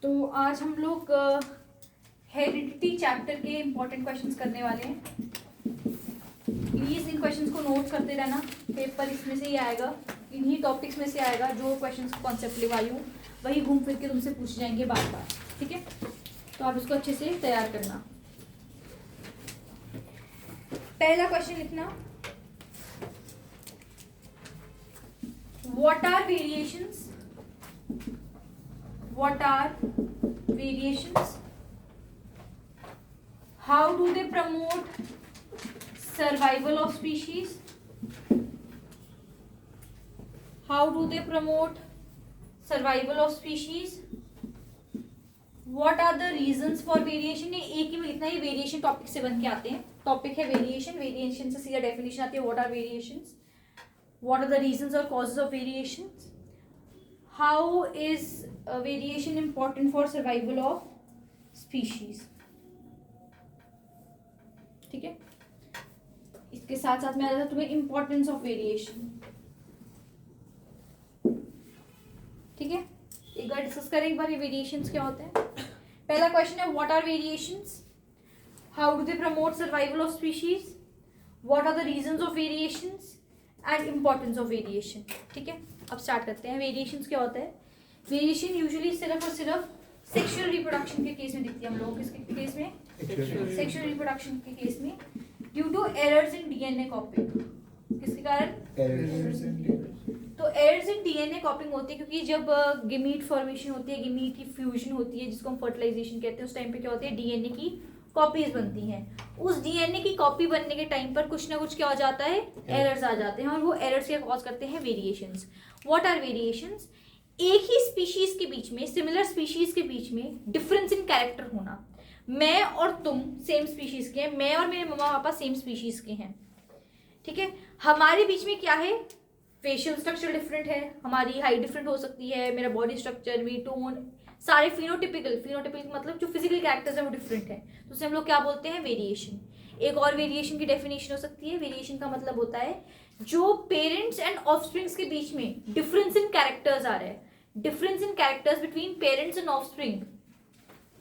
तो आज हम लोग हेरिडिटी चैप्टर के इम्पोर्टेंट क्वेश्चंस करने वाले हैं। प्लीज़ इन क्वेश्चंस को नोट करते रहना, पेपर इसमें से ही आएगा, इन्हीं टॉपिक्स में से आएगा। जो क्वेश्चंस कॉन्सेप्ट लेवाई हूँ वही घूम फिर के तुमसे पूछे जाएंगे बार बार, ठीक है? तो आप इसको अच्छे से तैयार करना। पहला क्वेश्चन लिखना, what are variations? What are variations? How do they promote survival of species? How do they promote survival of species? What are the reasons for variation? ये एक ही में लिखना, ये वेरिएशन टॉपिक से बन के आते हैं। टॉपिक है वेरिएशन, वेरिएशन से सीधा डेफिनेशन आती है, what are variations? What are the reasons or causes of variations? How is variation important for survival of species? ठीक है, इसके साथ साथ में आ जाता है तुम्हें इम्पोर्टेंस ऑफ वेरिएशन। ठीक है, एक बार डिस्कस करें एक बार ये वेरिएशंस क्या होते हैं। पहला क्वेश्चन है what are variations, how do they promote survival of species, what are the reasons of variations and importance of variation. ठीक है, अब स्टार्ट करते हैं। वेरिएशंस क्या होता है? वेरिएशन यूजुअली सिर्फ और सिर्फ सेक्सुअल रिप्रोडक्शन के केस में दिखती है हम लोगों को। किसके केस में? सेक्सुअल रिप्रोडक्शन के केस में, due to errors in DNA copying. किसके कारण? तो एरर्स इन डीएनए कॉपिंग होती है क्योंकि जब गेमीट फॉर्मेशन होती है, गेमीट की फ्यूजन होती है जिसको हम फर्टिलाइजेशन कहते हैं, उस टाइम पे क्या होती है, डीएनए की कॉपीज बनती हैं। उस डीएनए की कॉपी बनने के टाइम पर कुछ ना कुछ क्या हो जाता है, एरर्स आ जाते हैं, और वो एरर्स क्या कॉज करते हैं, वेरिएशंस। What are variations? एक ही स्पीशीज के बीच में, सिमिलर स्पीशीज के बीच में डिफरेंस इन कैरेक्टर होना। मैं और तुम सेम स्पीशीज के हैं, मैं और मेरे मम्मा पापा सेम स्पीशीज के हैं, ठीक है, हमारे बीच में क्या है, फेशियल स्ट्रक्चर डिफरेंट है, हमारी हाइट डिफरेंट हो सकती है, मेरा बॉडी स्ट्रक्चर, वी टोन, सारे फिनोटिपिकल मतलब जो फिजिकल कैरेक्टर्स है वो डिफरेंट है, तो उसे हम लोग क्या बोलते हैं, वेरिएशन। एक और वेरिएशन की डेफिनेशन हो सकती है, वेरिएशन का मतलब होता है जो पेरेंट्स एंड ऑफस्प्रिंग्स के बीच में डिफरेंस इन कैरेक्टर्स आ रहा है, difference in characters between parents and offspring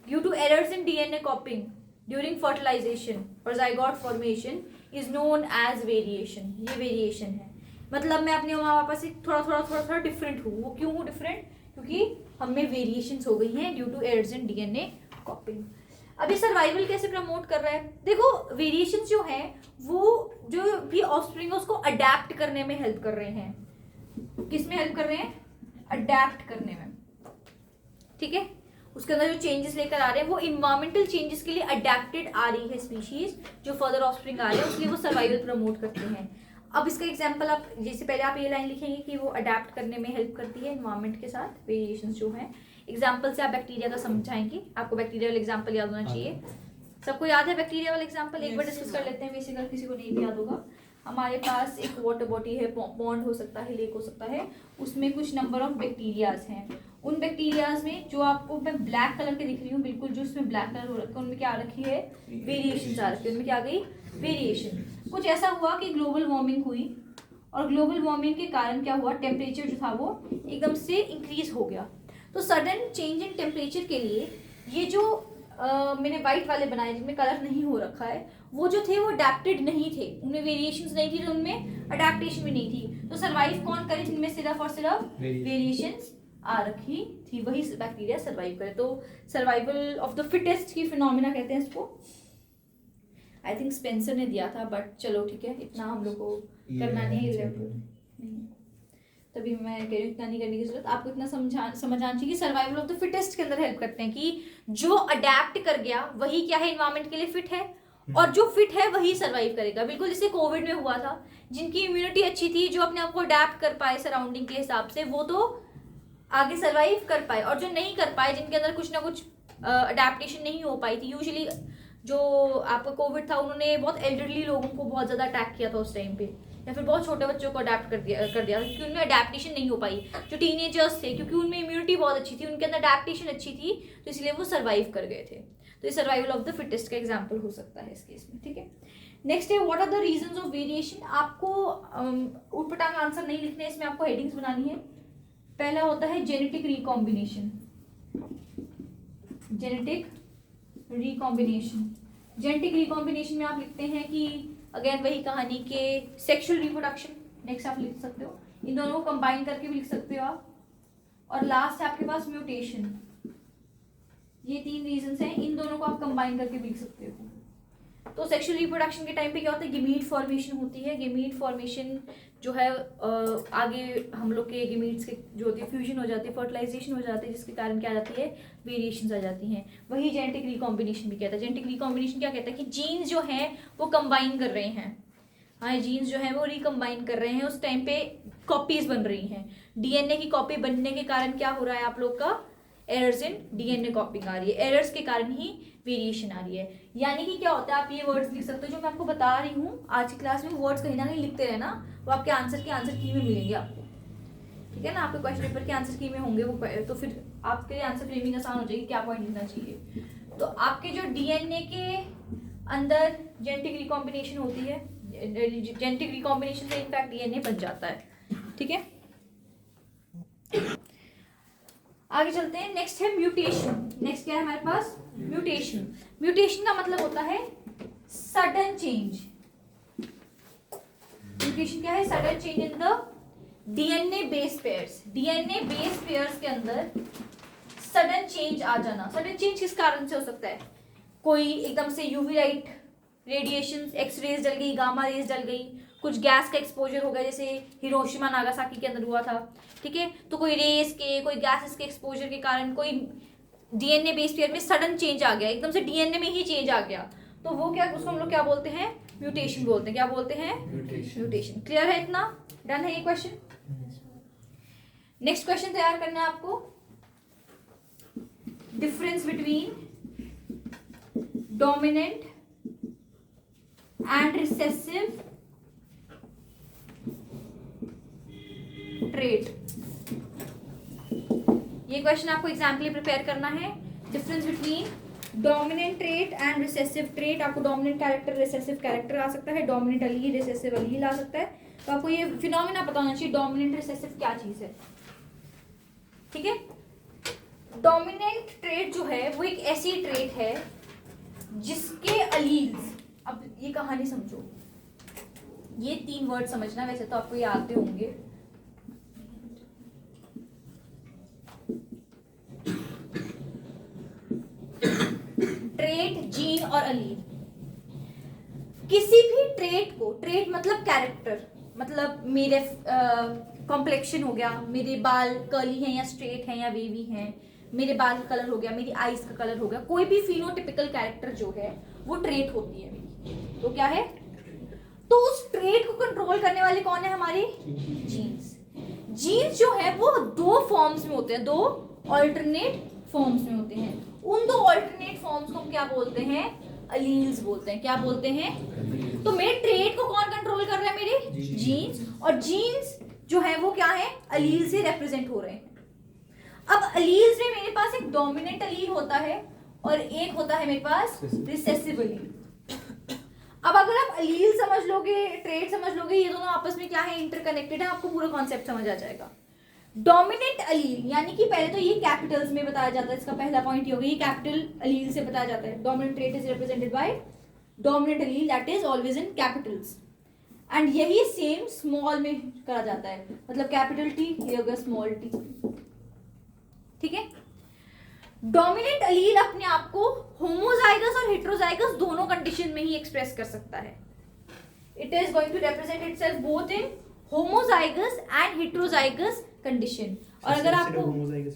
due to errors in DNA copying during fertilisation और zygote formation is known as variation. ये वेरिएशन है, मतलब मैं अपने माँ पापा से थोड़ा डिफरेंट हूँ। वो क्यों हूँ डिफरेंट? क्योंकि हमें वेरिएशंस हो गई हैं due to errors in DNA copying. अभी सर्वाइवल कैसे प्रमोट कर रहा है? देखो, वेरिएशंस जो हैं वो जो भी ऑफस्प्रिंग है उसको अडेप्ट करने में हेल्प कर रहे हैं। किस में हेल्प कर रहे हैं? अडेप्ट करने में, ठीक है। उसके अंदर जो चेंजेस लेकर आ रहे हैं वो इन्वायरमेंटल चेंजेस के लिए अडेप्टेड आ रही है स्पीशीज, जो फर्दर ऑफस्प्रिंग आ रहे हैं उसके लिए वो सर्वाइवल प्रमोट करते हैं। अब इसका एग्जांपल आप जैसे पहले आप ये लाइन लिखेंगे कि वो अडेप्ट करने में हेल्प करती है एनवायरनमेंट के साथ, वेरिएशंस जो हैं। एग्जांपल से आप बैक्टीरिया का समझाएंगे, आपको बैक्टीरिया वाला एग्जांपल याद होना चाहिए। सबको याद है बैक्टीरिया वाला एग्जांपल? एक बार डिस्कस कर लेते हैं वैसे, अगर किसी को नहीं भी याद होगा। हमारे पास एक वाटर बॉडी है, पॉन्ड हो सकता है, लेक हो सकता है, उसमें कुछ नंबर ऑफ बैक्टीरियाज हैं। उन बैक्टीरियाज में जो आपको मैं ब्लैक कलर के दिख रही हूँ, बिल्कुल जो उसमें ब्लैक कलर हो रखा है, उनमें क्या आ रखी है, वेरिएशन आ रखी है। उनमें क्या आ गई, वेरिएशन। कुछ ऐसा हुआ कि ग्लोबल वार्मिंग हुई, और ग्लोबल वार्मिंग के कारण क्या हुआ, टेम्परेचर जो था वो एकदम से इंक्रीज हो गया। तो सडन चेंज इन टेम्परेचर के लिए ये जो मैंने व्हाइट वाले बनाए जिनमें कलर नहीं हो रखा है, वो जो थे वो अडेप्टेड नहीं थे, उनमें वेरिएशंस नहीं थी, तो उनमें अडेप्टेशन भी नहीं थी। तो सर्वाइव कौन करे? जिनमें सिर्फ और सिर्फ वेरिएशंस आ रखी थी, वही बैक्टीरिया सर्वाइव करे। तो सर्वाइवल ऑफ द फिटेस्ट की फिनोमिना कहते हैं इसको। आई थिंक स्पेंसर ने दिया था, बट चलो ठीक है, इतना हम लोग को करना नहीं है, तभी मैं कह रही हूँ इतना नहीं करने की जरूरत। आपको इतना समझाना चाहिए कि सर्वाइवल ऑफ द फिटेस्ट के अंदर हेल्प करते हैं कि जो अडेप्ट कर गया वही क्या है, इन्वायरमेंट के लिए फिट है, और जो फिट है वही सर्वाइव करेगा। बिल्कुल जैसे कोविड में हुआ था, जिनकी इम्यूनिटी अच्छी थी, जो अपने आप को अडेप्ट कर पाए सराउंडिंग के हिसाब से, वो तो आगे सर्वाइव कर पाए, और जो नहीं कर पाए, जिनके अंदर कुछ ना कुछ अडेप्टेशन नहीं हो पाई थी, यूजुअली जो आपका कोविड था उन्होंने बहुत एल्डरली लोगों को बहुत ज़्यादा अटैक किया था उस टाइम पे, या फिर बहुत छोटे बच्चों को अडेप्ट कर दिया क्योंकि उनमें अडेप्टेशन नहीं हो पाई। जो टीनेजर्स थे, क्योंकि उनमें इम्यूनिटी बहुत अच्छी थी, उनके अंदर अडेप्टेशन अच्छी थी, तो इसलिए वो सर्वाइव कर गए थे। तो ये सर्वाइवल ऑफ द फिटेस्ट का एग्जाम्पल हो सकता है इस केस में, ठीक है। नेक्स्ट है what are the reasons of variation. आपको उटपटांग आंसर नहीं लिखने, इसमें आपको हेडिंग्स बनानी है। पहला होता है genetic recombination, genetic recombination. Genetic recombination में आप लिखते हैं कि अगेन वही कहानी के सेक्सुअल रिप्रोडक्शन, नेक्स्ट आप लिख सकते हो, इन दोनों को कंबाइन करके भी लिख सकते हो आप, और लास्ट है आपके पास म्यूटेशन। ये 3 रीजंस हैं, इन दोनों को आप कंबाइन करके भी लिख सकते हो। तो सेक्सुअल रिप्रोडक्शन के टाइम पे क्या होता है, गेमीट फॉर्मेशन होती है। गेमीट फॉर्मेशन जो है आगे हम लोग के गेमीट्स के जो होती है फ्यूजन हो जाती है, फर्टिलाइजेशन हो जाती है, जिसके कारण क्या आ जाती है, वेरिएशंस आ जाती हैं। वही जेनेटिक रिकॉम्बिनेशन भी कहता है। जेनेटिक रिकॉम्बिनेशन क्या कहता है कि जीन्स जो हैं वो कंबाइन कर रहे हैं, हाँ जीन्स जो है वो रिकम्बाइन कर रहे हैं, उस टाइम पे कॉपीज बन रही हैं। डीएनए की कॉपी बनने के कारण क्या हो रहा है आप लोग का, एरर्स इन डीएनए कॉपिंग आ रही है, एरर्स के कारण ही वेरिएशन आ रही है। यानी कि क्या होता है, आप ये वर्ड्स लिख सकते हो जो मैं आपको बता रही हूँ आज की क्लास में, वर्ड्स कहीं ना कहीं लिखते रहना, वो आपके आंसर की में मिलेंगे आपको, ठीक है ना, आपके क्वेश्चन पेपर के आंसर की में होंगे वो, तो फिर आपके लिए आंसर फ्रेमिंग आसान हो जाएगी, क्या पॉइंट लिखना चाहिए। तो आपके जो डीएनए के अंदर जेनेटिक रिकॉम्बिनेशन होती है, जेनेटिक रिकॉम्बिनेशन से इनफैक्ट डीएनए बन जाता है, ठीक है। आगे चलते हैं, नेक्स्ट है म्यूटेशन। नेक्स्ट क्या है हमारे पास, म्यूटेशन। म्यूटेशन का मतलब होता है सडन चेंज। म्यूटेशन क्या है, sudden change in the DNA base pairs. DNA base pairs के अंदर सडन चेंज आ जाना। सडन चेंज किस कारण से हो सकता है, कोई एकदम से UV light radiation, X rays जल गई, गामा रेज जल गई, कुछ गैस का एक्सपोजर हो गया जैसे हिरोशिमा नागासाकी के अंदर हुआ था, ठीक है। तो कोई रेस के, कोई गैसेस के एक्सपोजर के कारण कोई डीएनए बेस पेयर में सडन चेंज आ गया, एकदम से डीएनए में ही चेंज आ गया, तो वो क्या, उसको हम लोग क्या बोलते हैं, म्यूटेशन बोलते हैं। क्या बोलते हैं, म्यूटेशन। क्लियर है, इतना डन है ये क्वेश्चन। नेक्स्ट क्वेश्चन तैयार करना है आपको, difference between dominant and recessive trait. ये क्वेश्चन आपको एग्जाम्पल प्रिपेयर करना है। Difference between dominant trait and recessive trait. आपको डोमिनेंट कैरेक्टर, रिसेसिव कैरेक्टर आ सकता है, डोमिनेंट अलील, रिसेसिव अलील आ सकता है। तो आपको ये फिनोमेना पता होना चाहिए, डोमिनेंट रिसेसिव क्या चीज है, ठीक है। डोमिनेंट ट्रेट जो है वो एक ऐसी ट्रेट है जिसके अलील्स, अब ये कहानी समझो, ये 3 वर्ड समझना, वैसे तो आपको ये आते होंगे। ट्रेट, जीन और अलील। किसी भी ट्रेट को, ट्रेट मतलब कैरेक्टर, मतलब मेरे कॉम्प्लेक्शन हो गया, मेरे बाल कर्ली हैं या स्ट्रेट हैं या वेवी हैं, मेरे बाल का कलर हो गया, मेरी आईज का कलर हो गया, कोई भी फिनोटिपिकल कैरेक्टर जो है वो ट्रेट होती है मेरी, तो क्या है, तो उस ट्रेट को कंट्रोल करने वाले कौन है, हमारे जीन्स। जीन्स जो है वो 2 फॉर्म्स में होते हैं, 2 ऑल्टरनेट फॉर्म्स में होते हैं। उन 2 ऑल्टरनेट फॉर्म्स को हम क्या बोलते हैं, अलील्स बोलते हैं। क्या बोलते हैं, तो मेरे ट्रेट को कौन कंट्रोल कर रहा है, मेरे जीन्स, और जीन्स जो है वो क्या है, अलील से रिप्रेजेंट हो रहे हैं। अब अलील्स में मेरे पास एक डोमिनेंट अलील होता है और एक होता है मेरे पास रिसेसिव अलील। अब अगर आप अलील समझ लोगे, ट्रेट समझ लोगे, ये दोनों आपस में क्या है, इंटरकनेक्टेड है, आपको पूरा कॉन्सेप्ट समझ आ जाएगा। डोमिनेंट अलील यानी कि पहले तो ये कैपिटल्स में बताया जाता है, इसका पहला पॉइंट ये हो गया, ये कैपिटल अलील से बताया जाता है। Dominant trait is represented by dominant Aleel, that is always in Capitals, and यही सेम स्मॉल में करा जाता है, मतलब कैपिटल टी, ये हो गया स्मॉल टी, ठीक है। डोमिनेंट अलील अपने आप को होमोजाइगस और हेटेरोजाइगस दोनों कंडीशन में ही एक्सप्रेस कर सकता है। It is going to represent itself both in homozygous and heterozygous condition. और अगर आपको एक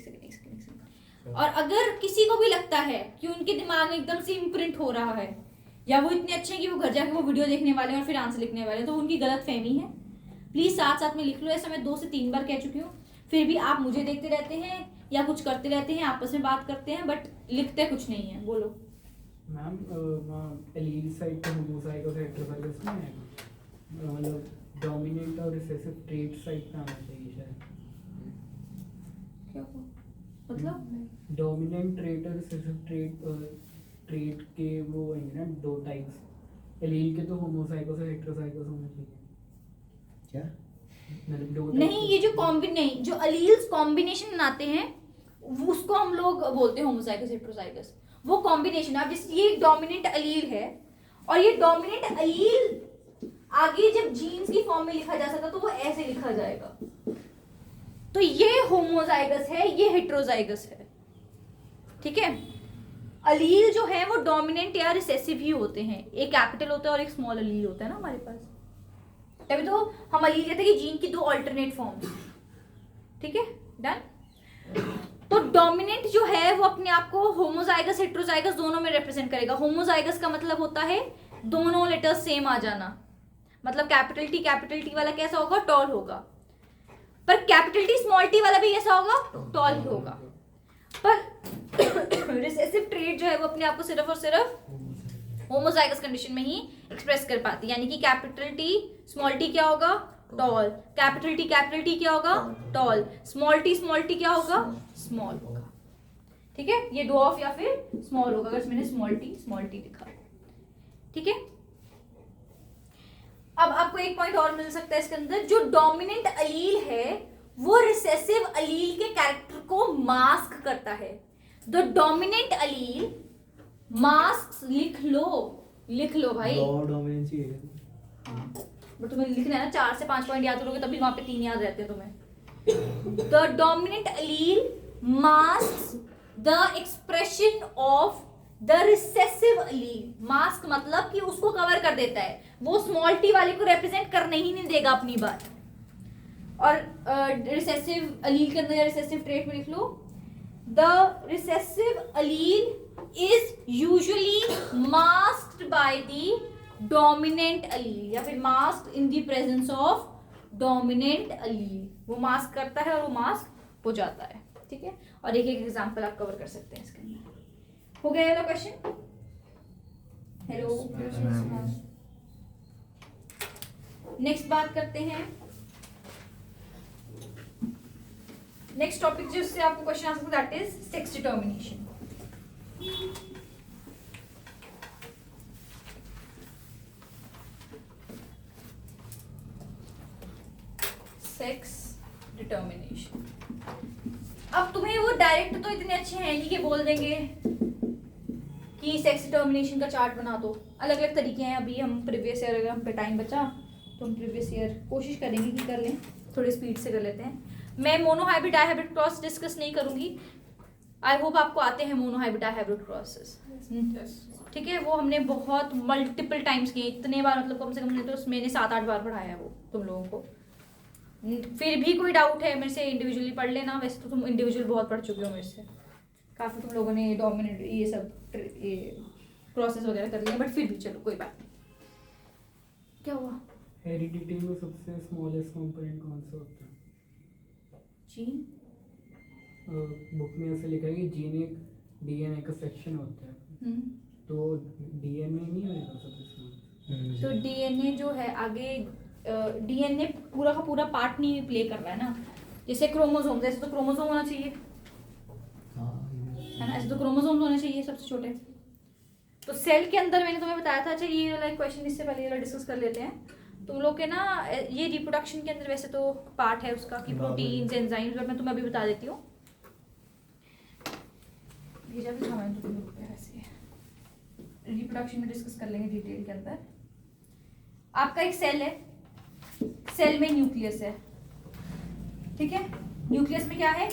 सेकंड, और अगर किसी को भी लगता है कि उनके दिमाग में एकदम से इम्प्रिंट हो रहा है, या वो इतने अच्छे हैं कि वो घर जाके वो वीडियो देखने वाले हैं और फिर आंसर लिखने वाले हैं, तो उनकी गलत फहमी है। प्लीज साथ साथ में लिख लो, ऐसा मैं 2 से 3 बार कह चुकी हूँ, फिर भी आप मुझे देखते रहते हैं या कुछ करते रहते हैं, आपस में बात करते हैं, बट लिखते कुछ नहीं है। बोलो मैम, एलील साइड पे होमोजाइगस और हेटेरोजाइगस में है, मतलब डोमिनेंट और रिसेसिव ट्रेट साइड पे आना चाहिए शायद। क्या मतलब डोमिनेंट ट्रेट और रिसेसिव ट्रेट के वो होंगे ना 2 टाइप्स, एलील के तो होमोजाइगस और हेटेरोजाइगस होना चाहिए क्या, मतलब 2 नहीं, ये जो नहीं, जो अलील्स कॉम्बिनेशन बनाते हैं उसको हम लोग बोलते हैं होमोजाइगस हेटेरोजाइगस। वो कॉम्बिनेशन, अब जैसे ये डोमिनेंट अलील है और ये डोमिनेंट अलील आगे जब जीन्स की फॉर्म में लिखा जा सकता तो वो ऐसे लिखा जाएगा। तो ये होमोजाइगस है, ये हेटेरोजाइगस है, ठीक है। अलील जो है वो डोमिनेंट या रिसेसिव ही होते हैं, एक कैपिटल होता है और एक स्मॉल अलील होता है ना हमारे पास, तभी तो हम अलील कहते हैं कि जीन की दो अल्टरनेट फॉर्म्स, ठीक है, डन। तो डोमिनेंट जो है वो अपने आप को होमोजाइगस हेटेरोजाइगस दोनों में रिप्रेजेंट करेगा। होमोजाइगस का मतलब होता है दोनों लेटर्स सेम आ जाना, मतलब कैपिटल टी वाला कैसा होगा, टॉल होगा, पर कैपिटल टी स्मॉल टी वाला भी ऐसा होगा, टॉल ही होगा। पर रिसेसिव ट्रेट जो है वो अपने आप को सिर्फ और सिर्फ होमोजाइगस कंडीशन में ही एक्सप्रेस कर पाती है, यानी कि कैपिटल टी स्मॉल टी क्या होगा, टॉल, कैपिटल टी क्या होगा, टॉल, स्मॉल टी क्या होगा, स्मॉल होगा, ठीक है। ये डॉफ या फिर स्मॉल होगा अगर मैंने स्मॉल टी लिखा, ठीक है। अब आपको एक पॉइंट और मिल सकता है इसके अंदर, जो डोमिनेंट अलील है वो रिसेसिव अलील के कैरेक्टर को मास्क करता है। द डोमिनेंट अलील मास्क, लिख लो भाई, डोमिनेंसी है। बट तुम्हें लिखना है ना, 4 से 5 पॉइंट याद करोगे तभी वहां पे 3 याद रहते हैं तुम्हें। The dominant Aleel mask the expression of the recessive Aleel. Mask मतलब कि उसको कवर कर देता है, वो स्मॉल टी वाले को रिप्रेजेंट करने ही नहीं देगा अपनी बात। और रिसेसिव अलील के अंदर या रिसेसिव ट्रेट में लिख लो, the recessive allele is usually masked by the dominant allele, या फिर masked in the presence of dominant allele. वो मास्क करता है और वो मास्क हो जाता है, ठीक है। और एक एक एग्जांपल आप कवर कर सकते हैं इसके अंदर। हो गया वाला क्वेश्चन? हेलो, नेक्स्ट बात करते हैं, नेक्स्ट टॉपिक जिससे आपको क्वेश्चन आ सकता है that is sex determination. Sex determination. अब तुम्हें वो डायरेक्ट तो इतने अच्छे हैं नहीं कि बोल देंगे कि सेक्स डिटर्मिनेशन का चार्ट बना दो, अलग अलग तरीके हैं। अभी हम प्रीवियस ईयर, अगर हम पे टाइम बचा तो हम प्रीवियस ईयर कोशिश करेंगे कि कर लें, थोड़ी स्पीड से कर लेते हैं। मैं मोनोहाइब्रिड डायहाइब्रिड क्रॉस डिस्कस नहीं करूंगी, आई होप आपको आते हैं मोनोहाइब्रिड डायहाइब्रिड क्रॉसेस, ठीक है। वो हमने बहुत मल्टीपल टाइम्स किए, इतने बार, मतलब कम से कम तो मैंने 7-8 बार पढ़ाया है वो तुम लोगों को। फिर भी कोई डाउट है मेरे से इंडिविजुअली पढ़ लेना, वैसे तो तुम इंडिविजुअल बहुत पढ़ चुके हो मेरे से, काफ़ी तुम लोगों ने डोमिनेट ये सब ये क्रॉसेस वगैरह कर लिए, बट फिर भी चलो कोई बात नहीं। क्या हुआ? हेरिडिटी में सबसे स्मॉलेस्ट कंपोनेंट कौन सा होता है? जीन। बुक में ऐसे लिखा है कि जीन एक डीएनए का सेक्शन होता है, तो डीएनए नहीं होगा सबसे स्मॉल। तो डीएनए जो है आगे, डीएनए पूरा का पूरा पार्ट नहीं प्ले कर रहा है ना, जैसे क्रोमोसोम, जैसे तो क्रोमोसोम होना चाहिए है ना, ऐसे तो क्रोमोसोम होने चाहिए सबसे छोटे। तो सेल के अंदर मैंने तुम्हें बताया था, अच्छा ये वाला क्वेश्चन इससे पहले वाला डिस्कस कर लेते हैं। तुम लोग के ना ये रिप्रोडक्शन के अंदर वैसे तो पार्ट है उसका कि प्रोटीन्स, एंजाइम्स, और मैं तुम्हें अभी बता देती हूँ, भेजा भी था मैंने तुम लोग पे, वैसे रिप्रोडक्शन में डिस्कस कर लेंगे डिटेल के अंदर। आपका एक सेल है, सेल में न्यूक्लियस है, ठीक है। न्यूक्लियस में क्या है?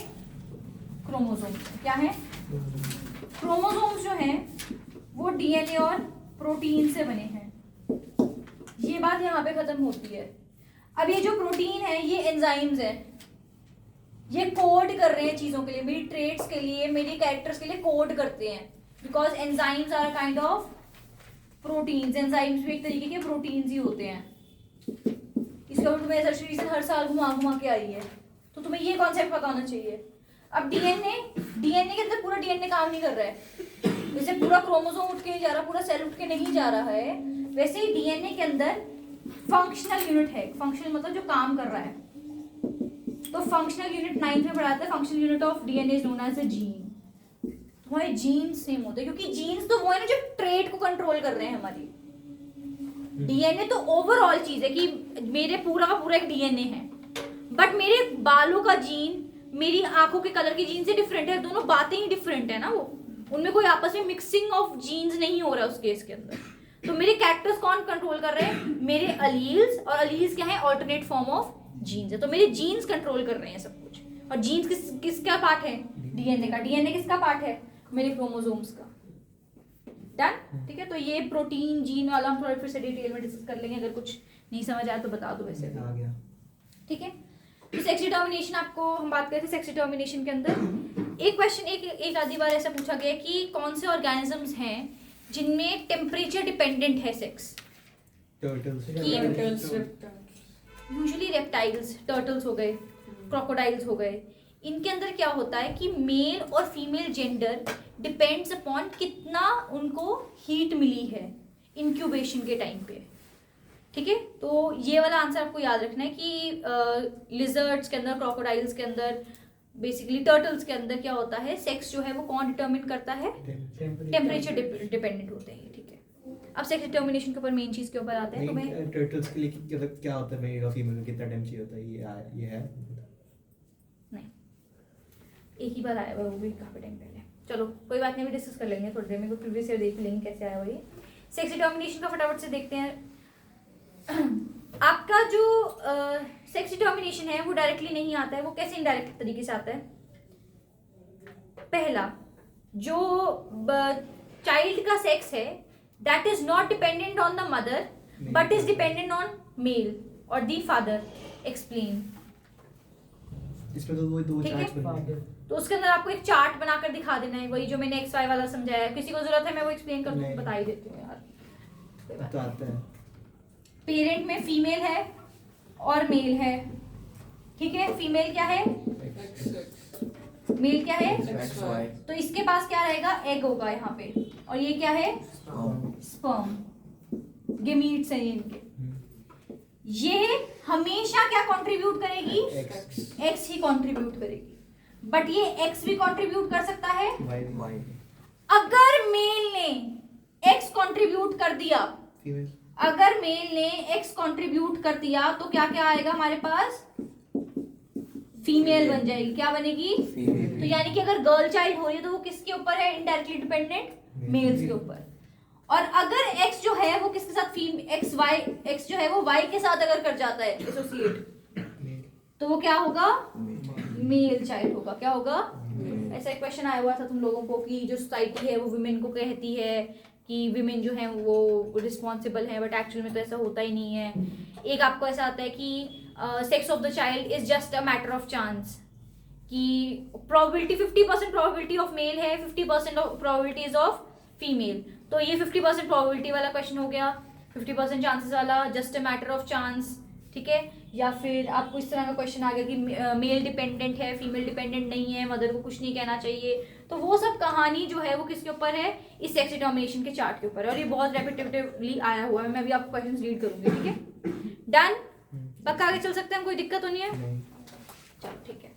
क्रोमोसोम। क्या है? क्रोमोसोम्स जो हैं वो डीएनए और प्रोटीन से बने हैं, ये बात यहाँ पे खत्म होती है। अब ये जो प्रोटीन है ये एंजाइम्स है, ये कोड कर रहे हैं चीजों के लिए, मेरी ट्रेट्स के लिए, मेरी कैरेक्टर्स के लिए कोड करते हैं, because enzymes are kind of proteins. Enzymes भी एक तरीके के प्रोटीन्स ही होते हैं। इसके ऊपर तुम्हें रिसर्च रीजन हर साल घुमा के आई है, तो तुम्हें ये कॉन्सेप्ट पता होना चाहिए। अब डीएनए के अंदर पूरा डीएनए काम नहीं कर रहा है, जैसे पूरा क्रोमोसोम उठ के नहीं जा रहा, पूरा सेल उठ के नहीं जा रहा है, वैसे ही डीएनए के अंदर फंक्शनल यूनिट है। फंक्शनल मतलब जो काम कर रहा है, तो फंक्शनल यूनिट 9th में पढ़ाते हैं। Functional unit of DNA is known as a gene. हमारे जीन सेम होते हैं, क्योंकि जीन्स तो वो है ना जो ट्रेट को कंट्रोल कर रहे हैं हमारी। डीएनए तो ओवरऑल चीज है कि मेरे पूरा का पूरा एक डीएनए है, बट मेरे बालों का जीन, मेरी आंखों के कलर की जीन से डिफरेंट है, दोनों बातें ही डिफरेंट है ना, वो उनमें कोई आपस में मिक्सिंग ऑफ जीन्स नहीं हो रहा उस केस के अंदर। तो मेरे कैरेक्टर्स कौन कंट्रोल कर रहे हैं? मेरे अलील्स, और अलील्स क्या है? ऑल्टरनेट फॉर्म ऑफ जीन्स है। तो मेरे जीन्स कंट्रोल कर रहे हैं सब कुछ। और जीन्स किसका पार्ट है? डीएनए का। डीएनए किसका पार्ट है? मेरे क्रोमोसोम्स का। डन, ठीक है। तो ये प्रोटीन जीन वाला हम थोड़ा फिर से डिटेल में डिस्कस कर लेंगे, अगर कुछ नहीं समझ आया तो बता दो वैसे भी। आ गया। ठीक है। तो सेक्स डिटर्मिनेशन आपको हम बात करते थे। सेक्स डिटर्मिनेशन के अंदर एक क्वेश्चन एक आधी बार ऐसा पूछा गया कि कौन से ऑर्गेनिजम्स हैं जिनमें टेम्परेचर डिपेंडेंट है sex? Turtles. Usually reptiles, turtles हो गए, क्रोकोडाइल्स हो गए। इनके अंदर क्या होता है कि मेल और फीमेल जेंडर डिपेंड्स अपॉन कितना उनको हीट मिली है इंक्यूबेशन के टाइम पे। ठीक है। तो ये वाला आंसर आपको याद रखना है कि लिजर्ड्स के अंदर, क्रोकोडाइल्स के अंदर, बेसिकली टर्टल्स के अंदर क्या होता है, सेक्स जो है वो कौन डिटरमिन करता है? टेम्परेचर डिपेंडेंट होते हैं। ठीक है। अब सेक्स डिटर्मिनेशन के ऊपर मेन चीज के ऊपर आते हैं। तो मैं टर्टल्स के लिए क्या होता है, मेल और फीमेल को कितना टाइम चाहिए होता है, ये है नहीं, एक ही बार आया हुआ, वो भी काफी टाइम पहले। चलो कोई बात नहीं, अभी डिस्कस कर लेंगे थोड़ी देर में, प्रीवियस ईयर देख लेंगे कैसे आया हुआ ये। सेक्स डिटर्मिनेशन का फटाफट से देखते हैं। आपका जो सेक्स डिटर्मिनेशन है वो डायरेक्टली नहीं आता है। वो कैसे इनडायरेक्ट तरीके से आता है? पहला, जो चाइल्ड का सेक्स है that is not dependent on the mother but is dependent on male और दी फादर। एक्सप्लेन। इसमें तो वो दो ठीक है। चार्ट्स बने हैं। तो उसके अंदर आपको एक चार्ट बनाकर दिखा देना है, वही जो मैंने एक्स वाई वाला समझाया है। किसी को जरूरत है मैं वो एक्सप्लेन कर दूं? नहीं। बता ही देती हूँ यार, कोई बात तो आता है। पेरेंट में फीमेल है और मेल है। ठीक है। फीमेल क्या है? मेल क्या है? तो इसके पास क्या रहेगा? एग होगा यहाँ पे। और ये क्या है? स्पर्म। गेमीट्स हैं ये इनके। ये हमेशा क्या कंट्रीब्यूट करेगी? एक्स ही कंट्रीब्यूट करेगी। बट ये एक्स भी कंट्रीब्यूट कर सकता है। वाई अगर मेल ने एक्स कंट्रीब्यूट कर दिया, फीमेल अगर मेल ने एक्स कंट्रीब्यूट कर दिया तो क्या क्या आएगा हमारे पास? फीमेल बन जाएगी। क्या बनेगी? तो यानी कि अगर गर्ल चाइल्ड हो रही है तो वो किसके ऊपर है? इनडायरेक्टली डिपेंडेंट मेल्स के ऊपर। और अगर एक्स जो है वो किसके साथ? एक्स जो है वो वाई के साथ अगर कर जाता है एसोसिएट, तो वो क्या होगा? मेल चाइल्ड होगा। क्या होगा? ऐसा एक क्वेश्चन आया हुआ था तुम लोगों को कि जो सोसाइटी है वो विमेन को कहती है कि विमेन जो है वो रिस्पॉन्सिबल है, बट एक्चुअल में तो ऐसा होता ही नहीं है। एक आपको ऐसा आता है कि sex of the child is just a matter of chance, कि प्रोबेबिलिटी 50% प्रोबेबिलिटी ऑफ मेल है, 50% प्रोबेबिलिटी इज ऑफ फीमेल। तो ये 50% प्रोबेबिलिटी वाला क्वेश्चन हो गया, 50% चांसेस वाला, just a matter of chance. ठीक है। या फिर आपको इस तरह का क्वेश्चन आ गया कि मेल डिपेंडेंट है, फीमेल डिपेंडेंट नहीं है, मदर को कुछ नहीं कहना चाहिए। तो वो सब कहानी जो है वो किसके ऊपर है? इस सेक्स डिटर्मिनेशन के चार्ट के ऊपर है। और ये बहुत रेपिटेटिवली आया हुआ है। मैं भी आपको क्वेश्चंस रीड करूंगी। ठीक है। डन? पक्का आगे चल सकते हैं, कोई दिक्कत तो नहीं है? चलो ठीक है।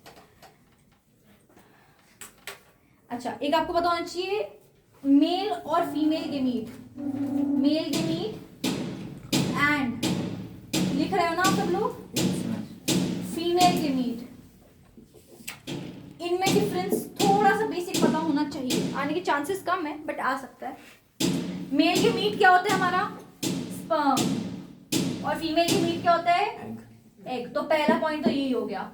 अच्छा, एक आपको पता होना चाहिए मेल और female gamete, male gamete and, लिख रहे हो ना आप सब लोग, फीमेल गेमीट, इनमें डिफरेंस थोड़ा सा बेसिक पता होना चाहिए। आने के चांसेस कम है बट आ सकता है। मेल गेमीट क्या होता है हमारा? स्पर्म। और फीमेल गेमीट क्या होता है? एग। तो पहला पॉइंट तो यही हो गया।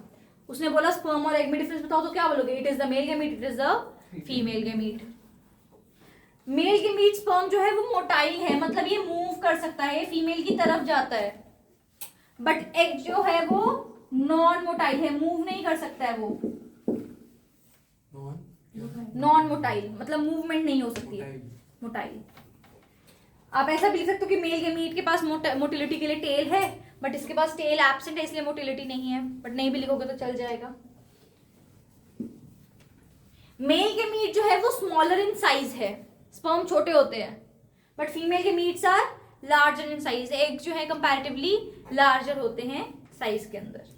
उसने बोला स्पर्म और एग में डिफरेंस बताओ, तो क्या बोलोगे? It is the male gamete, it is the female gamete. Male gamete sperm जो है वो मोटाइल है, मतलब ये मूव कर सकता है, फीमेल की तरफ जाता है। बट एग जो है वो नॉन मोटाइल है, मूव नहीं कर सकता है वो। नॉन मोटाइल मतलब मूवमेंट नहीं हो सकती है। मोटाइल। आप ऐसा भी लिख सकते हो कि मेल गेमीट के पास मोटिलिटी के लिए टेल है, बट इसके पास टेल एब्सेंट है इसलिए मोटिलिटी नहीं है। बट नहीं भी लिखोगे तो चल जाएगा। मेल गेमीट जो है वो स्मॉलर इन साइज है, स्पर्म छोटे होते हैं, but female gametes are larger in size. Egg जो है कंपैरेटिवली लार्जर होते हैं साइज के अंदर।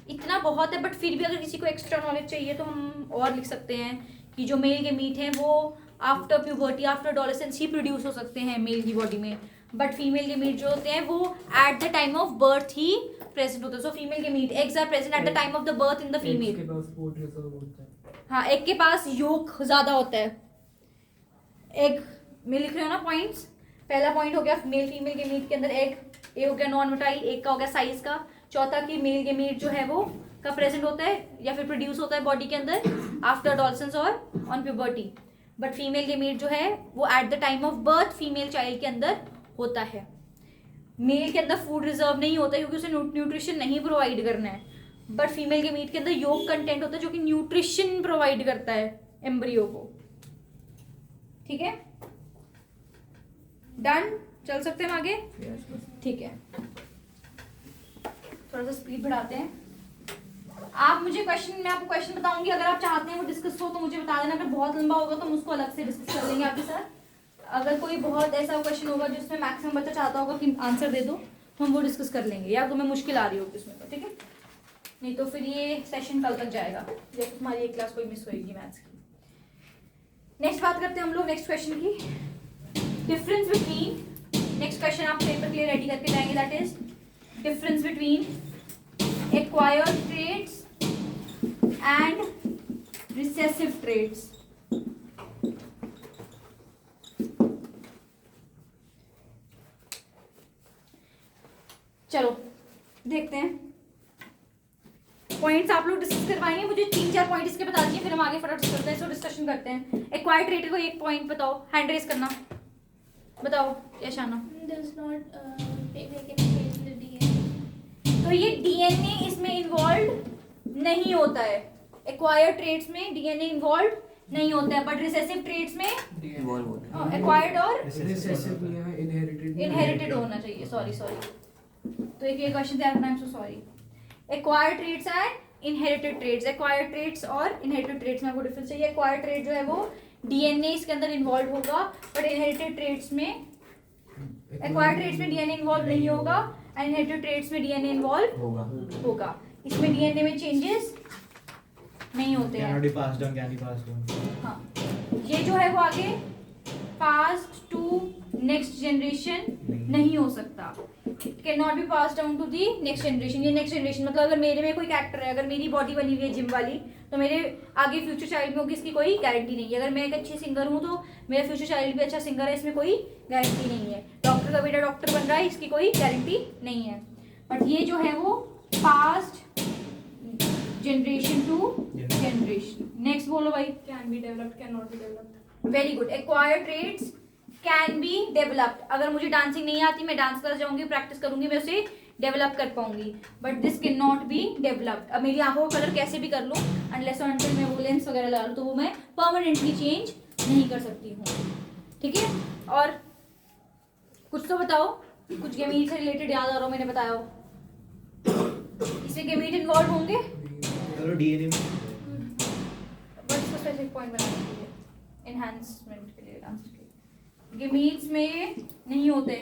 इतना बहुत है, बट फिर भी अगर किसी को एक्स्ट्रा नॉलेज चाहिए तो हम और लिख सकते हैं कि जो मेल गेमीट हैं वो आफ्टर प्यूबर्टी, आफ्टर एडोलेसेंस ही प्रोड्यूस हो सकते हैं मेल की बॉडी में। बट फीमेल गेमीट जो होते हैं वो at the time of birth ही प्रेजेंट होते हैं. So female gamete eggs are present at the time of the birth in the Eggs female. के पास फूड रिजर्व होता है. हाँ, एक के पास योक ज्यादा होता है. एग में लिख रहे हो ना पॉइंट्स. पहला पॉइंट हो गया मेल फीमेल गेमीट के अंदर एग. ए हो गया नॉन मोटाइल, एक का हो गया साइज का. चौथा की मेल गेमीट जो है वो का प्रेजेंट होता है या फिर प्रोड्यूस होता है बॉडी के अंदर आफ्टर एडोलसेंस और on puberty. But female gamete जो है वो at the time of birth female child के अंदर होता है. मेल के अंदर फूड रिजर्व नहीं होता है क्योंकि उसे न्यूट्रिशन नहीं प्रोवाइड करना है. बट फीमेल के मीट के अंदर योग कंटेंट होता है जो कि न्यूट्रिशन प्रोवाइड करता है एम्ब्रियो को. ठीक है, डन. चल सकते हैं हम आगे. ठीक है, थोड़ा सा स्पीड बढ़ाते हैं. आप मुझे क्वेश्चन, मैं आपको क्वेश्चन बताऊंगी. अगर आप चाहते हैं वो डिस्कस हो तो मुझे बता देना. अगर बहुत लंबा होगा तो हम उसको अलग से डिस्कस कर लेंगे आपके साथ. अगर कोई बहुत ऐसा क्वेश्चन होगा जिसमें मैक्सिमम बच्चा चाहता होगा कि आंसर दे दो तो हम वो डिस्कस कर लेंगे. या तुम्हें मुश्किल आ रही होगी उसमें तो ठीक है, नहीं तो फिर ये सेशन कल तक जाएगा जब तुम्हारी एक क्लास कोई मिस होगी मैथ्स की. नेक्स्ट बात करते हैं हम लोग नेक्स्ट क्वेश्चन की. डिफरेंस बिटवीन, नेक्स्ट क्वेश्चन आप पेपर के लिए रेडी करके जाएंगे. That is difference between acquired traits and recessive traits. चलो देखते हैं. पॉइंट्स आप लोग डिस्कस करवाएंगे. मुझे 3-4 पॉइंट इसके बता दीजिए फिर हम आगे फटाफट करते हैं. सो डिस्कशन करते हैं. एक्वायर्ड ट्रेट को एक पॉइंट बताओ. हैंड रेज करना. बताओ यशाना. does not take like any place in the DNA. तो ये डीएनए इसमें इन्वॉल्व नहीं होता है. एक्वायर्ड ट्रेट्स में डीएनए इन्वॉल्व नहीं होता है. बट रिसेसिव ट्रेट्स में इवॉल्व होता है. एक्वायर्ड और Recessive नहीं है, inherited. इनहेरिटेड होना चाहिए. सॉरी तो एक ये क्वेश्चन तैयार करना. I am so sorry. Acquired traits and inherited traits. Acquired traits और इनहेरिटेड ट्रेट्स में आपको डिफरेंस चाहिए. एक्वायर्ड ट्रेट जो है वो डीएनए इसके अंदर इन्वॉल्व होगा. बट इनहेरिटेड ट्रेट्स में, एक्वायर्ड ट्रेट्स में डीएनए इन्वॉल्व नहीं होगा एंड इनहेरिटेड ट्रेट्स में डीएनए इन्वॉल्व होगा. इसमें डीएनए में चेंजेस नहीं होते हैं. Cannot be passed on, can be passed on. हाँ, ये जो है वो आगे पास्ट टू नेक्स्ट जनरेशन नहीं हो सकता. Can not be pass down to the next generation. ये नेक्स्ट जनरेशन मतलब अगर मेरे में कोई कैरेक्टर है, अगर मेरी बॉडी बनी हुई है जिम वाली, तो मेरे आगे फ्यूचर चाइल्ड में होगी इसकी कोई गारंटी नहीं है. अगर मैं एक अच्छी सिंगर हूँ तो मेरा फ्यूचर चाइल्ड भी अच्छा सिंगर है, इसमें कोई गारंटी नहीं है. डॉक्टर का बेटा डॉक्टर बन रहा है, इसकी कोई गारंटी नहीं है. बट ये जो है वो past generation to generation. Next बोलो भाई. Can be developed, cannot be developed. Very good. Acquired traits can be developed. अगर मुझे डांसिंग नहीं आती, मैं डांस क्लास जाऊंगी, प्रैक्टिस करूंगी, मैं उसे डेवलप कर पाऊंगी. But this can not be developed. अब मेरी आंखों का कलर कैसे भी कर लूँ, अनलेस अनटिल मैं वो लेंस वगैरह लगा लूँ, तो वो मैं परमानेंटली चेंज नहीं कर सकती हूँ. ठीक है, और कुछ तो बताओ. कुछ गेमीट से रिलेटेड याद आ रहा हो, मैंने बताया हो. इसमें गेमीट इन्वॉल्व होंगे चलो डीएनए में बट इसको स्पेसिफिक पॉइंट बनाने के लिए, एनहांसमेंट के लिए, आंसर के लिए. गेमीट्स में ये नहीं होते.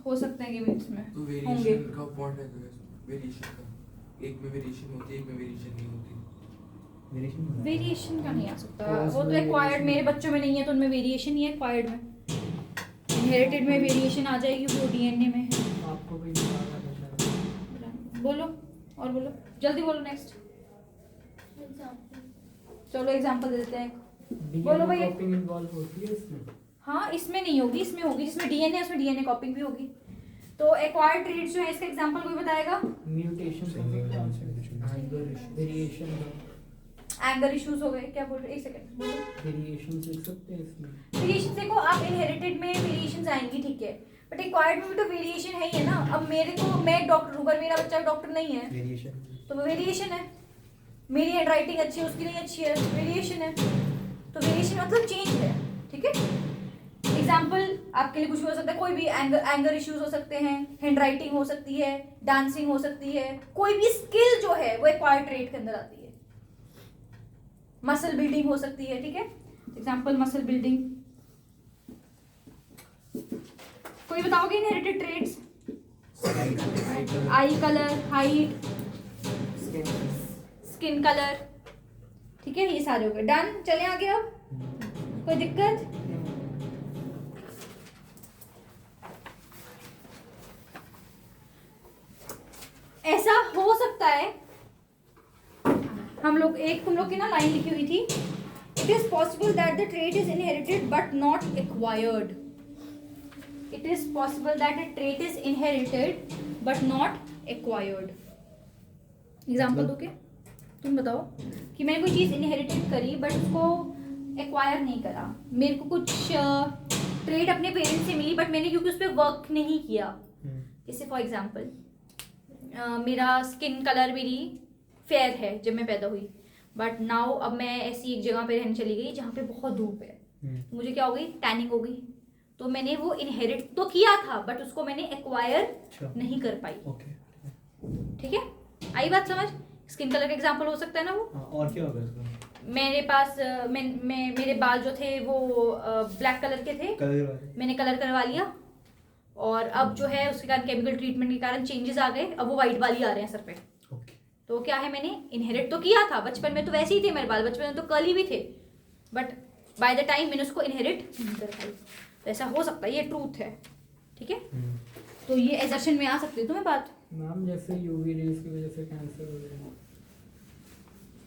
हो सकते हैं गेमीट्स में तो होंगे. वेरिएशन का पॉइंट है. वेरिएशन का एक में वेरिएशन होती है, एक में वेरिएशन नहीं होती. वेरिएशन का नहीं आ सकता. वो तो एक्वायर्ड मेरे बच्चों में नहीं है तो उनमें वेरिएशन ही है. एक्वायर्ड में, इनहेरिटेड में वेरिएशन आ जाएगी, वो डीएनए में है. आपको कोई बता रहा बोलो और बोलो, जल्दी बोलो. Next Example. चलो एग्जांपल दे देते हैं. है. बोलो भैया. कॉपिंग इन्वॉल्व होती है इसमें. हाँ, इसमें नहीं होगी, इसमें होगी. जिसमें डीएनए है उसमें डीएनए कॉपिंग भी होगी. तो एक्वायर्ड ट्रेट्स जो है इसका एग्जांपल कोई बताएगा. म्यूटेशन वेरिएशन एंगर इश्यूज हो गए. क्या बोल रहे, एक सेकंड बोलो. वेरिएशन लिख सकते हैं इसमें. वेरिएशन देखो, आप इनहेरिटेड में वेरिएशंस आएंगी ठीक है, बट एक्वायर्ड में भी तो वेरिएशन है ही है ना. अब मेरे को, मैं एक डॉक्टर हूँ पर मेरा बच्चा डॉक्टर नहीं है वेरिएशन. तो वो वेरिएशन है. मेरी हैंड राइटिंग अच्छी है, उसकी नहीं अच्छी है, वेरिएशन है. तो वेरिएशन मतलब चेंज है. ठीक है, एग्जाम्पल आपके लिए कुछ भी हो सकता है. कोई भी एंगर इश्यूज हो सकते हैं, हैंड राइटिंग हो सकती है, डांसिंग हो सकती है. कोई भी स्किल जो है वो एक्वायर्ड ट्रेट के अंदर आती है. मसल बिल्डिंग हो सकती है. ठीक है, एग्जाम्पल मसल बिल्डिंग. कोई बताओगे इनहेरिटेड ट्रेट्स. आई कलर, हाइट, स्किन कलर. ठीक है, ये सारे हो गए. डन. चलें आगे. अब कोई दिक्कत. सकता है, हम लोग एक तुम लोग की ना लाइन लिखी हुई थी, it is possible that the trait is inherited but not acquired. It is possible that the trait is inherited but not acquired. Example दो क्या? तुम बताओ कि मैंने कोई चीज़ इनहेरिटेड करी बट उसको एक्वायर नहीं करा. मेरे को कुछ ट्रेड अपने पेरेंट्स से मिली बट मैंने क्योंकि उस पर वर्क नहीं किया. जैसे फॉर एग्जांपल मेरा स्किन कलर मेरी फेयर है जब मैं पैदा हुई, बट नाउ अब मैं ऐसी एक जगह पे रहने चली गई जहाँ पे बहुत धूप है, तो मुझे क्या हो गई, टैनिंग हो गई. तो मैंने वो इनहेरिट तो किया था बट उसको मैंने एक्वायर नहीं कर पाई. ठीक है, आई बात समझ? स्किन कलर का एग्जांपल हो सकता है ना वो. और क्या होगा इसका? मेरे पास मेरे बाल जो थे वो ब्लैक कलर के थे, मैंने कलर करवा लिया और अब जो है उसके कारण केमिकल ट्रीटमेंट के कारण चेंजेस आ गए, अब वो वाइट बाल ही आ रहे हैं सर पे. तो क्या है, मैंने इनहेरिट तो किया था, बचपन में तो वैसे ही थे मेरे बाल, बचपन में तो कर्ली भी थे, बट बाय द टाइम मैंने उसको इनहेरिट नहीं कर पाई. तो ऐसा हो सकता है, ये ट्रूथ है. ठीक है, तो ये एजर्शन में आ सकती है तुम्हें बात. मैम जैसे यूवी रेज की वजह से कैंसर हो गया,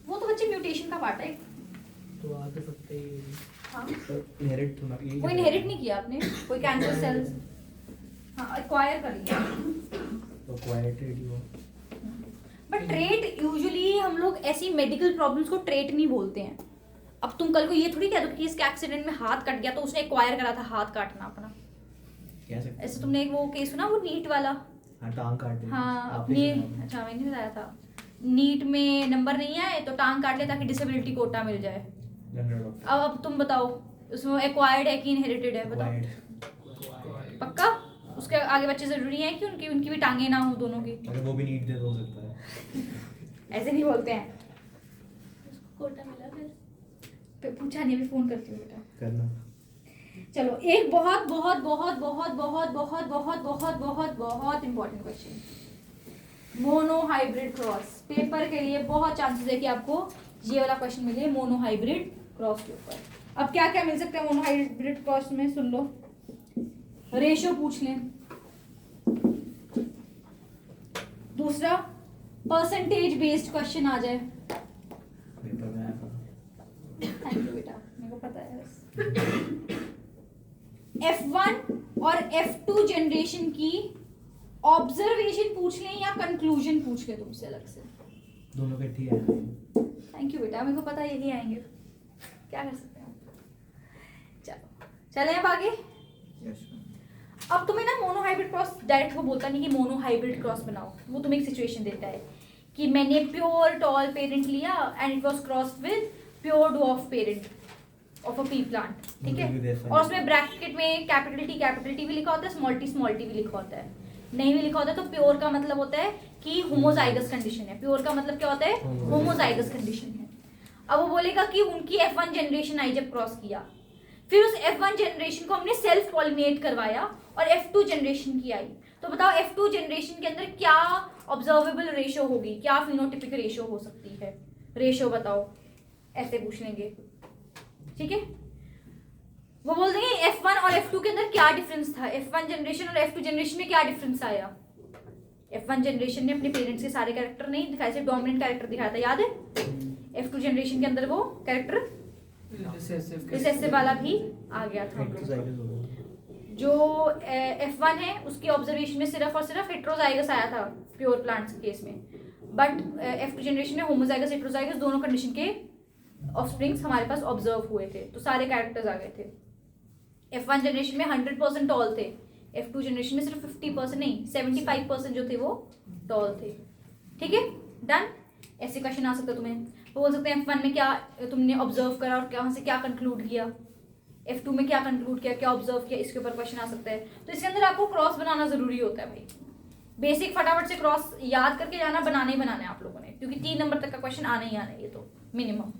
वो तो बच्चे म्यूटेशन का पार्ट है. तो आ तो सकते ही. हाँ, इनहेरिट तो वो इनहेरिट नहीं किया आपने कोई कैंसर सेल्स. हाँ, एक्वायर कर लिया. तो क्वाइट रेडी हो. बट ट्रेट यूजुअली हम लोग ऐसी मेडिकल प्रॉब्लम्स को ट्रेट नहीं बोलते हैं. अब तुम कल को ये थोड़ी कह दो कि इसके एक्सीडेंट में हाथ कट गया तो उसने एक्वायर करा था हाथ काटना अपना. कह सकते ऐसे तुमने एक वो केस सुना, वो नीट वाला. हाँ, टांग काट दी. हाँ, आपने अपनी. सुना? अच्छा, मैंने नहीं बताया था. नीट में नंबर नहीं आए तो टांग काट ले ताकि डिसेबिलिटी कोटा मिल जाए. General doctor. अब तुम बताओ उसमें एक्वायर्ड है कि इनहेरिटेड है, बताओ. Acquired. पक्का उसके आगे बच्चे जरूरी हैं कि उनकी भी टांगे ना हो दोनों की. अगर वो भी नीट दे तो हो सकता है. ऐसे नहीं बोलते हैं. उसको कोटा मिला फिर. पूछा नहीं, अभी फोन करती हूँ बेटा. करना. चलो, एक बहुत बहुत बहुत बहुत बहुत बहुत बहुत बहुत बहुत बहुत important question, mono hybrid cross. Paper के लिए बहुत चांसेस है कि आपको ये वाला क्वेश्चन मिले मोनो हाइब्रिड क्रॉस के ऊपर. अब क्या क्या मिल सकता है मोनो हाइब्रिड क्रॉस में, सुन लो. रेशो पूछ लें. दूसरा, परसेंटेज बेस्ड क्वेश्चन आ जाए. पेपर में आया था. थैंक यू बेटा, मेरे को पता है बस. F1 और F2 जनरेशन की ऑब्जर्वेशन पूछ लें या कंक्लूजन पूछ लें तुमसे अलग से. दोनों इकट्ठी है. थैंक यू बेटा, मेरे को पता है यही आएंगे, क्या कर सकते हैं. चलो चले अब आगे. अब तुम्हें ना मोनो हाइब्रिड क्रॉस डायरेक्ट वो बोलता नहीं कि मोनो हाइब्रिड क्रॉस बनाओ, वो तुम्हें एक सिचुएशन देता है कि मैंने प्योर टॉल पेरेंट लिया and it was crossed with pure dwarf parent of a P plant. ठीक है, और उसमें ब्रैकेट में कैपिटल टी भी लिखा होता है, स्मॉल टी भी लिखा होता है. नहीं भी लिखा होता है तो प्योर का मतलब होता है कि होमोजाइगस कंडीशन है. प्योर का मतलब क्या होता है, होमोजाइगस कंडीशन है. अब वो बोलेगा कि उनकी F1 जनरेशन आई जब क्रॉस किया, फिर उस F1 जनरेशन को हमने सेल्फ पॉलिनेट करवाया और F2 जनरेशन की आई. तो बताओ F2 जनरेशन के अंदर क्या ऑब्जर्वेबल रेशो होगी, क्या फिनोटिपिक रेशो हो सकती है. रेशो बताओ, ऐसे पूछ लेंगे. ठीक है, वो बोल देंगे F1 और F2 के अंदर क्या डिफरेंस था. F1 जनरेशन और F2 जनरेशन में क्या डिफरेंस आया. F1 जनरेशन ने अपने पेरेंट्स के सारे कैरेक्टर नहीं दिखाए, सिर्फ डोमिनेंट कैरेक्टर दिखाया था, याद है. F2 जनरेशन के अंदर वो कैरेक्टर रिसेसिव वाला भी आ गया था. जो F1 है उसकी ऑब्जर्वेशन में सिर्फ और सिर्फ हेट्रोजाइगस आया था प्योर प्लांट्स के केस में, बट F2 जनरेशन में होमोजाइगस हेट्रोजाइगस दोनों कंडीशन के ऑफस्प्रिंग्स हमारे पास ऑब्जर्व हुए थे, तो सारे कैरेक्टर्स आ गए थे. F1 जनरेशन में 100% टॉल थे, F2 जनरेशन में सिर्फ 50% नहीं 75% जो थे वो टॉल थे. ठीक है, डन. ऐसे क्वेश्चन आ सकता है तुम्हें. तो बोल सकते हैं F1 में क्या तुमने ऑब्जर्व करा और कहाँ से क्या कंक्लूड किया, F2 में क्या कंक्लूड किया, क्या ऑब्जर्व किया, इसके ऊपर क्वेश्चन आ सकता है. तो इसके अंदर आपको क्रॉस बनाना जरूरी होता है भाई. बेसिक फटाफट से क्रॉस याद करके जाना, बनाने ही बनाना है आप लोगों ने, क्योंकि 3 नंबर तक का क्वेश्चन आना ही आना है ये तो मिनिमम.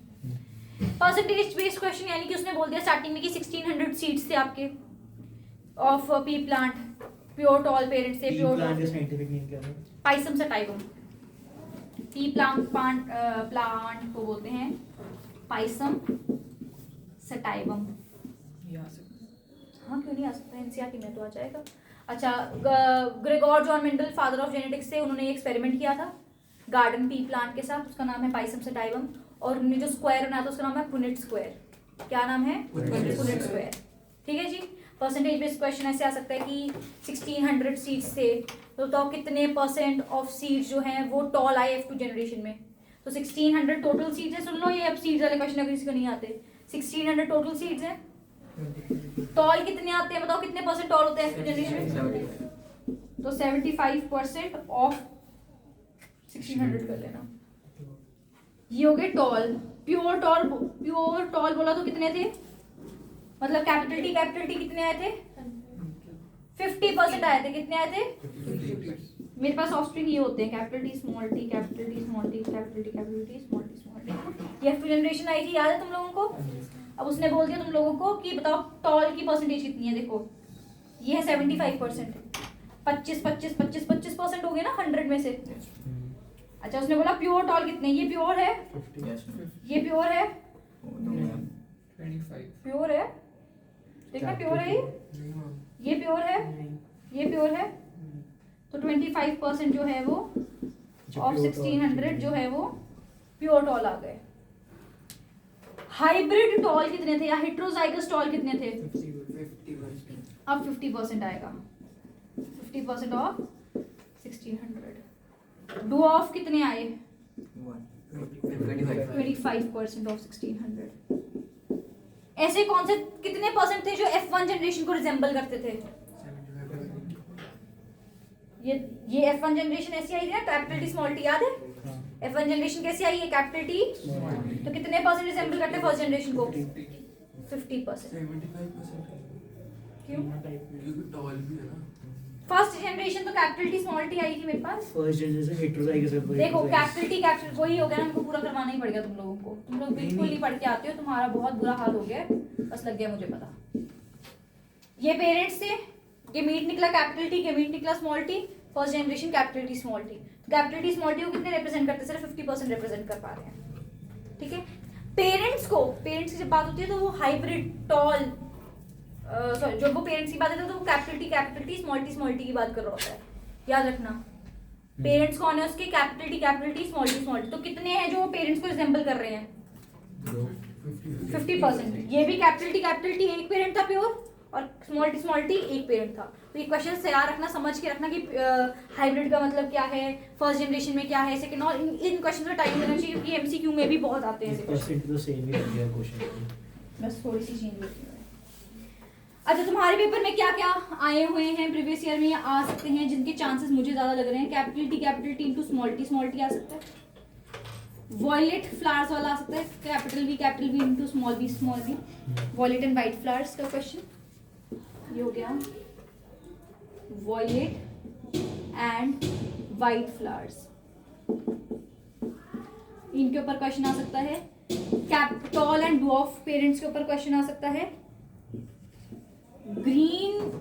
परसेंटेज बेस्ड क्वेश्चन यानी कि उसने बोल दिया स्टार्टिंग में कि 1600 सीड्स थे आपके of P plant, pure tall parents थे. प्योर प्लांट का साइंटिफिक नेम क्या है? Pisum sativum. पी प्लांट को बोलते हैं पाइसम सटाइवम. हाँ, क्यों नहीं आ सकता, एनसीईआरटी में तो आ जाएगा. अच्छा, Gregor John Mendel father of genetics थे, उन्होंने एक्सपेरिमेंट किया था गार्डन पी प्लांट के साथ, उसका नाम है पाइसम सटाइवम, और उन्होंने जो स्क्वायर बनाया था उसका नाम है पुनेट स्क्वायर। क्या नाम है? Punnett square. ठीक है जी। परसेंटेज बेस्ड क्वेश्चन ऐसे आ सकता है कि 1600 सीड्स थे, तो बताओ कितने % ऑफ सीड्स जो हैं वो टॉल आए F2 जनरेशन में। तो 1600 टोटल सीड्स है, सुन लो ये, अब सीड्स वाले क्वेश्चन अगर किसी को नहीं आते। 1600 टोटल सीड्स हैं, टॉल कितने आते हैं बताओ, कितने % टॉल होते हैं F2 जनरेशन में? तो 75% ऑफ 1600 कर लेना। ये हो गए टॉल। प्योर टॉल बोला तो कितने थे, मतलब कैपिटल टी कितने आए थे? 50% आए थे। कितने आए थे? मेरे पास ऑफस्प्रिंग ये होते हैं, capital T small T, capital T small T, capital T small T. ये F2 जनरेशन आई थी, याद है तुम लोगों को? अब उसने बोल दिया तुम लोगों को कि बताओ टॉल की परसेंटेज कितनी है। देखो ये है 75%, 25% हो गए ना 100 में से। अच्छा उसने बोला प्योर टॉल कितने, ये प्योर है, ये प्योर है, 25 प्योर है, देखना प्योर है ये प्योर है, ये प्योर है। तो 25% जो है वो ऑफ 1600 जो है वो प्योर टॉल आ गए। हाइब्रिड टॉल कितने थे या हेट्रोजाइगस टॉल कितने थे? 50%। अब 50% आएगा, 50% ऑफ 1600। डुऑफ कितने आए? 25% ऑफ 1600। ऐसे कौन से कितने % थे जो F1 जनरेशन को रिजेंबल करते थे? ये F1 जनरेशन ऐसी आई थी ना, कैपिटल टी स्मॉल टी, याद है? F1 जनरेशन कैसी आई है? Capital T. तो कितने % रिजेंबल करते हैं फर्स्ट जनरेशन को? 50%। 75%। क्यों? क्योंकि टॉल भी है ना। फर्स्ट जनरेशन तो capital T small T I थी मेरे पास। फर्स्ट जनरेशन हेट्रोजाइगस है। देखो कैपिटल वही हो गया ना, हमको पूरा करवाना ही पड़ेगा तुम लोगों को। तुम लोग बिल्कुल नहीं पढ़ के आते हो, तुम्हारा बहुत बुरा हाल हो गया है, बस लग गया मुझे पता। ये पेरेंट्स थे, गेमीट निकला कैपिटल टी, गेमीट निकला small T, first generation capital T small T. तो कैपिटल टी स्मॉल टी को कितने रिप्रेजेंट करते हैं? सिर्फ 50% रिप्रेजेंट कर पा रहे हैं। ठीक है। पेरेंट्स की जब बात होती है तो वो हाइब्रिड टॉल, सॉरी जब वो पेरेंट्स की बात है तो वो कैपिटल टी स्मॉल टी की बात कर रहा होता है, याद रखना। पेरेंट्स कौन है उसके? Capital T small T. तो कितने हैं जो पेरेंट्स को रिजेंबल कर रहे हैं? 50%। ये भी कैपिटल टी एक पेरेंट था प्योर, और स्मॉल टी एक पेरेंट था। तो ये क्वेश्चन से याद रखना, समझ के रखना कि हाइब्रिड का मतलब क्या है, फर्स्ट जनरेशन में क्या है, सेकंड, और इन क्वेश्चन में टाइम देना चाहिए क्योंकि एमसीक्यू में भी बहुत आते हैं ऐसे क्वेश्चन। तो सेम ही रह गया क्वेश्चन, बस थोड़ी सी चेंज होती है। अच्छा तुम्हारे पेपर में क्या क्या आए हुए हैं प्रीवियस ईयर में या आ सकते हैं जिनके चांसेस मुझे ज्यादा लग रहे हैं? Capital T into small T आ सकता है। वॉयलेट फ्लावर्स वाला आ सकता है, capital V into small B. Violet and white flowers का क्वेश्चन ये हो गया, वॉयलेट एंड वाइट फ्लावर्स, इनके ऊपर क्वेश्चन आ सकता है। टॉल एंड ड्वार्फ पेरेंट्स के ऊपर क्वेश्चन आ सकता है। ग्रीन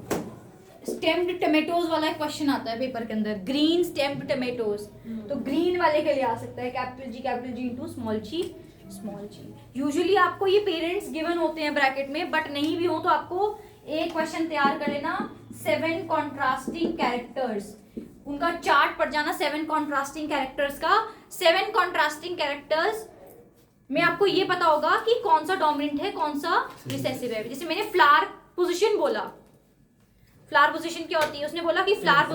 स्टेम्ड टमेटोज वाला क्वेश्चन आता है पेपर के अंदर, ग्रीन स्टेम्ड टमेटोज, तो ग्रीन वाले के लिए आ सकता है कैपिटल जी इनटू स्मॉल जी। यूजुअली आपको ये पेरेंट्स गिवन होते हैं ब्रैकेट में, बट नहीं भी हो तो आपको एक क्वेश्चन तैयार कर लेना, 7 कॉन्ट्रास्टिंग कैरेक्टर्स, उनका चार्ट पढ़ जाना 7 कॉन्ट्रास्टिंग कैरेक्टर्स का। 7 कॉन्ट्रास्टिंग कैरेक्टर्स में आपको ये पता होगा कि कौन सा डोमिनेंट है, कौन सा रिसेसिव है। जैसे मैंने फ्लावर पोजीशन बोला, फ्लावर पोजीशन क्या होती है? उसने बोला कि फ्लावर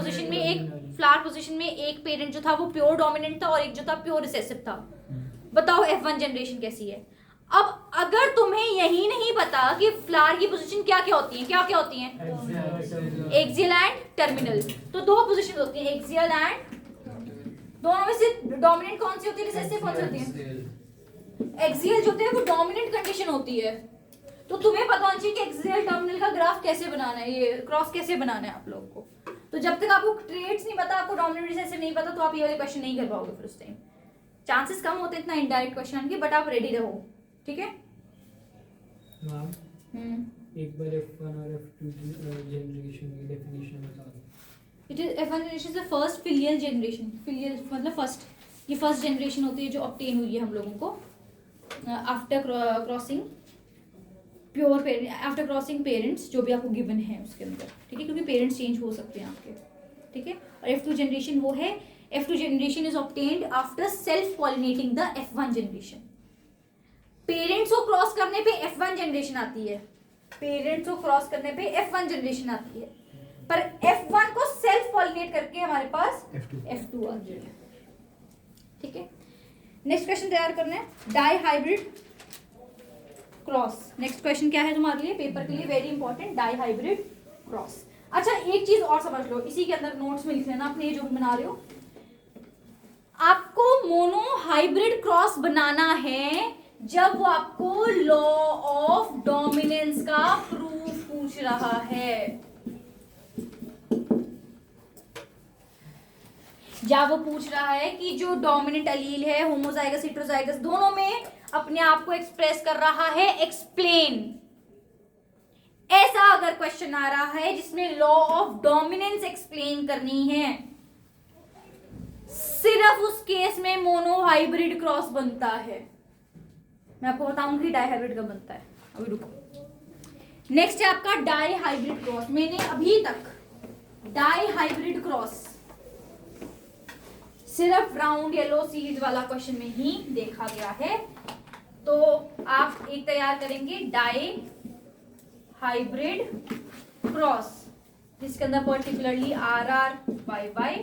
पोजीशन में एक पेरेंट जो था वो प्योर डोमिनेंट था और एक जो था प्योर रिसेसिव था। बताओ F1 जनरेशन कैसी है? अब अगर तुम्हें यही नहीं पता कि फ्लावर की पोजीशन क्या क्या होती है, एक्सियल एंड टर्मिनल, तो 2 पोजीशन होती हैं, एक्सियल एंड, दोनों में से डोमिनेंट कौन सी होती है, रिसेसिव कौन सी होती है? एक्सियल जो होती है वो डोमिनेंट कंडीशन होती है। तो तुम्हें पता होना चाहिए कि एक्सियल टर्मिनल का ग्राफ कैसे बनाना है, ये क्रॉस कैसे बनाना है आप लोगों को। तो जब तक आपको ट्रेड्स नहीं पता, आपको डोमिनेंट रिसेसिव नहीं पता, तो आप ये वाले क्वेश्चन नहीं कर पाओगे फिर उस टाइम। चांसेस कम होते हैं इतना इनडायरेक्ट क्वेश्चन के, बट आप रेडी रहो, ठीक है। एक बार F1 और F2 जनरेशन की डेफिनेशन बता दो। It is F1 generation is the first filial generation, filial मतलब फर्स्ट, ये फर्स्ट जनरेशन होती है जो ऑब्टेन हुई है हम लोगों को after crossing pure parent, after crossing parents जो भी आपको गिवन है उसके अंदर, ठीक है, क्योंकि पेरेंट्स चेंज हो सकते हैं आपके, ठीक है। और F2 जनरेशन वो है F2 generation is obtained after self pollinating the F1 generation. Parents को क्रॉस करने पे F1 जनरेशन आती है, पेरेंट्स को क्रॉस करने पे F1 जनरेशन आती है, पर F1 को सेल्फ पॉलिनेट करके हमारे पास F2 आ गया है। ठीक है, नेक्स्ट क्वेश्चन तैयार करना है, dihybrid cross. Next question क्या है तुम्हारे लिए, पेपर के लिए very important, dihybrid cross. अच्छा एक चीज और समझ लो, इसी के अंदर नोट्स में लिख लेना अपने जो भी बना रहे हो, आपको मोनो हाइब्रिड क्रॉस बनाना है जब वो आपको लॉ ऑफ डोमिनेंस का प्रूफ पूछ रहा है, जब वो पूछ रहा है कि जो डोमिनेंट अलील है होमोजाइगस हेटेरोजाइगस दोनों में अपने आप को एक्सप्रेस कर रहा है, एक्सप्लेन। ऐसा अगर क्वेश्चन आ रहा है जिसमें लॉ ऑफ डोमिनेंस एक्सप्लेन करनी है, सिर्फ उस केस में मोनो हाइब्रिड क्रॉस बनता है। मैं आपको बताऊंगी डाई हाइब्रिड कब बनता है, अभी रुको। नेक्स्ट है आपका डाई हाइब्रिड क्रॉस। मैंने अभी तक डाई हाइब्रिड क्रॉस सिर्फ राउंड येलो सीरीज वाला क्वेश्चन में ही देखा गया है, तो आप एक तैयार करेंगे डाई हाइब्रिड क्रॉस जिसके अंदर particularly R R Y Y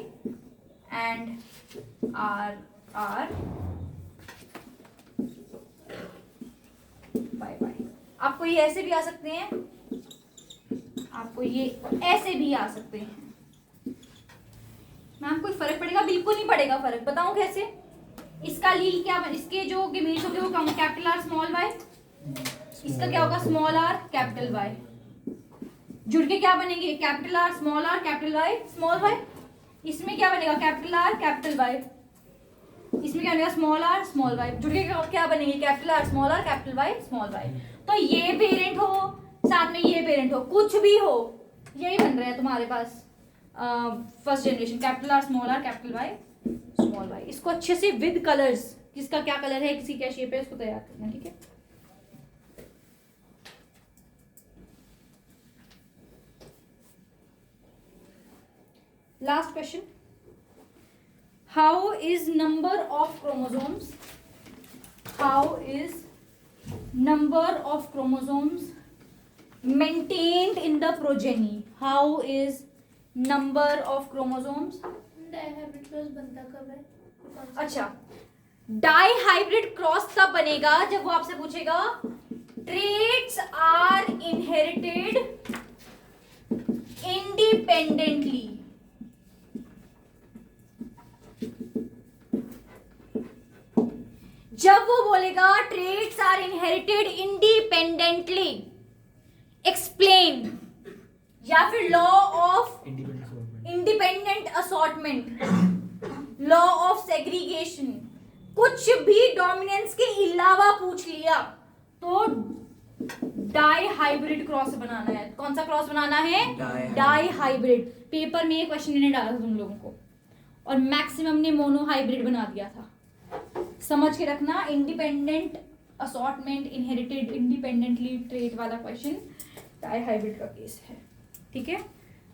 and R R Y Y. आपको ये ऐसे भी आ सकते हैं, आपको ये ऐसे भी आ सकते हैं। मैम कोई फर्क पड़ेगा? बिल्कुल नहीं पड़ेगा फर्क। बताऊं कैसे? इसका लील क्या, इसके जो गेमीट्स होंगे वो कैपिटल आर स्मॉल वाई, इसका क्या होगा स्मॉल आर कैपिटल वाई, जुड़ के क्या बनेंगे capital R small R capital Y small Y. इसमें क्या बनेगा कैपिटल आर कैपिटल वाई, इसमें क्या बनेगा स्मॉल आर स्मॉल वाई, जुड़ के क्या बनेंगे capital R small R capital Y small Y. तो ये पेरेंट हो साथ में ये पेरेंट हो, कुछ भी हो, यही बन रहा है तुम्हारे पास first generation, capital R small R capital Y small Y. इसको अच्छे से विद कलर्स, किसका क्या कलर है, किसी क्या शेप है, उसको तैयार करना। ठीक है, last question, how is number of chromosomes, how is number of chromosomes maintained in the progeny, how is number of chromosomes. Dihybrid cross बनता कब है? अच्छा, डाई हाइब्रिड क्रॉस तब बनेगा जब वो आपसे पूछेगा ट्रेट्स आर इनहेरिटेड इंडिपेंडेंटली। जब वो बोलेगा traits are inherited independently, explain, या फिर law of independent assortment, law of segregation, कुछ भी डोमिनेंस के अलावा पूछ लिया तो डाई हाइब्रिड क्रॉस बनाना है। कौन सा क्रॉस बनाना है? Die hybrid. पेपर में ये क्वेश्चन मैंने डाला था तुम लोगों को और मैक्सिमम ने मोनो हाइब्रिड बना दिया था। समझ के रखना, independent assortment inherited independently trait वाला क्वेश्चन डाई हाइब्रिड का केस है। ठीक है,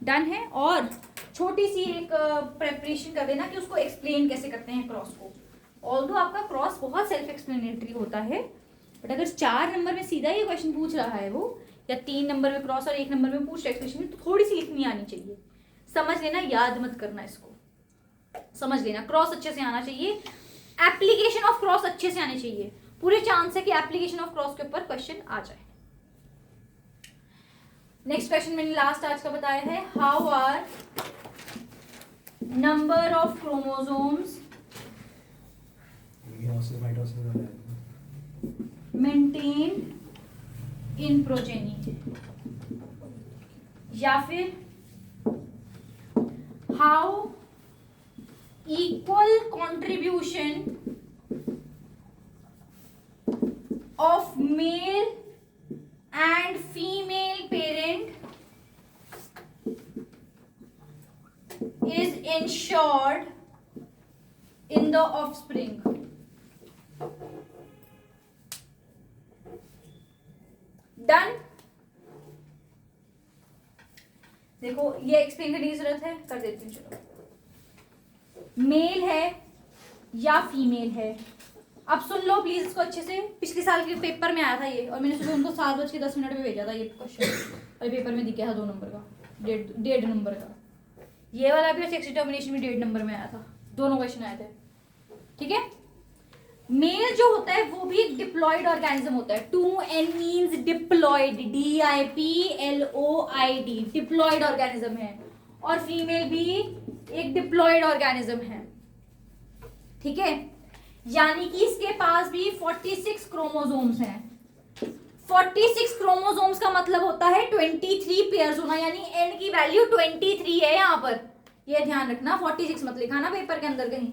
डन है। और छोटी सी एक प्रेपरेशन कर देना कि उसको एक्सप्लेन कैसे करते हैं क्रॉस को। ऑल्दो आपका क्रॉस बहुत सेल्फ एक्सप्लेनेटरी होता है, बट अगर 4 नंबर में सीधा ये क्वेश्चन पूछ रहा है वो, या 3 नंबर में क्रॉस और 1 नंबर में पूछ रहा है एक्सप्लेनेशन, तो थोड़ी सी लिखनी आनी चाहिए। समझ लेना, याद मत करना इसको, समझ लेना। क्रॉस अच्छे से आना चाहिए, एप्लीकेशन ऑफ क्रॉस अच्छे से आने चाहिए। पूरे चांस है कि एप्लीकेशन ऑफ क्रॉस के ऊपर क्वेश्चन आ जाए। नेक्स्ट क्वेश्चन मैंने लास्ट आज का बताया है, how are number of chromosomes maintained in progeny, या फिर how equal contribution of male and female parent is ensured in the offspring. Done? देखो ये एक्सप्लेन करने की जरूरत है, कर देती हूँ। चलो मेल है या फीमेल है। अब सुन लो प्लीज इसको अच्छे से, पिछले साल के पेपर में आया था ये, और मैंने सुबह उनको 7:10 पे भेजा था ये क्वेश्चन, और पेपर में दिखा था 2 नंबर का, 1.5 नंबर का। ये वाला भी और सेक्स डिटर्मिनेशन भी 1.5 नंबर में आया था, दोनों क्वेश्चन आए थे। ठीक है, मेल जो होता है वो भी एक डिप्लॉयड ऑर्गेनिज्म होता है। 2N means diploid, DIPLOID, diploid organism है। और फीमेल भी एक डिप्लॉयड ऑर्गेनिज्म है। ठीक है, यानी कि इसके पास भी 46 क्रोमोसोम्स हैं। 46 क्रोमोसोम्स का मतलब होता है 23 पेयर्स होना, यानी n की वैल्यू 23 है यहाँ पर, ये ध्यान रखना। 46 मत लिखा ना पेपर के अंदर कहीं।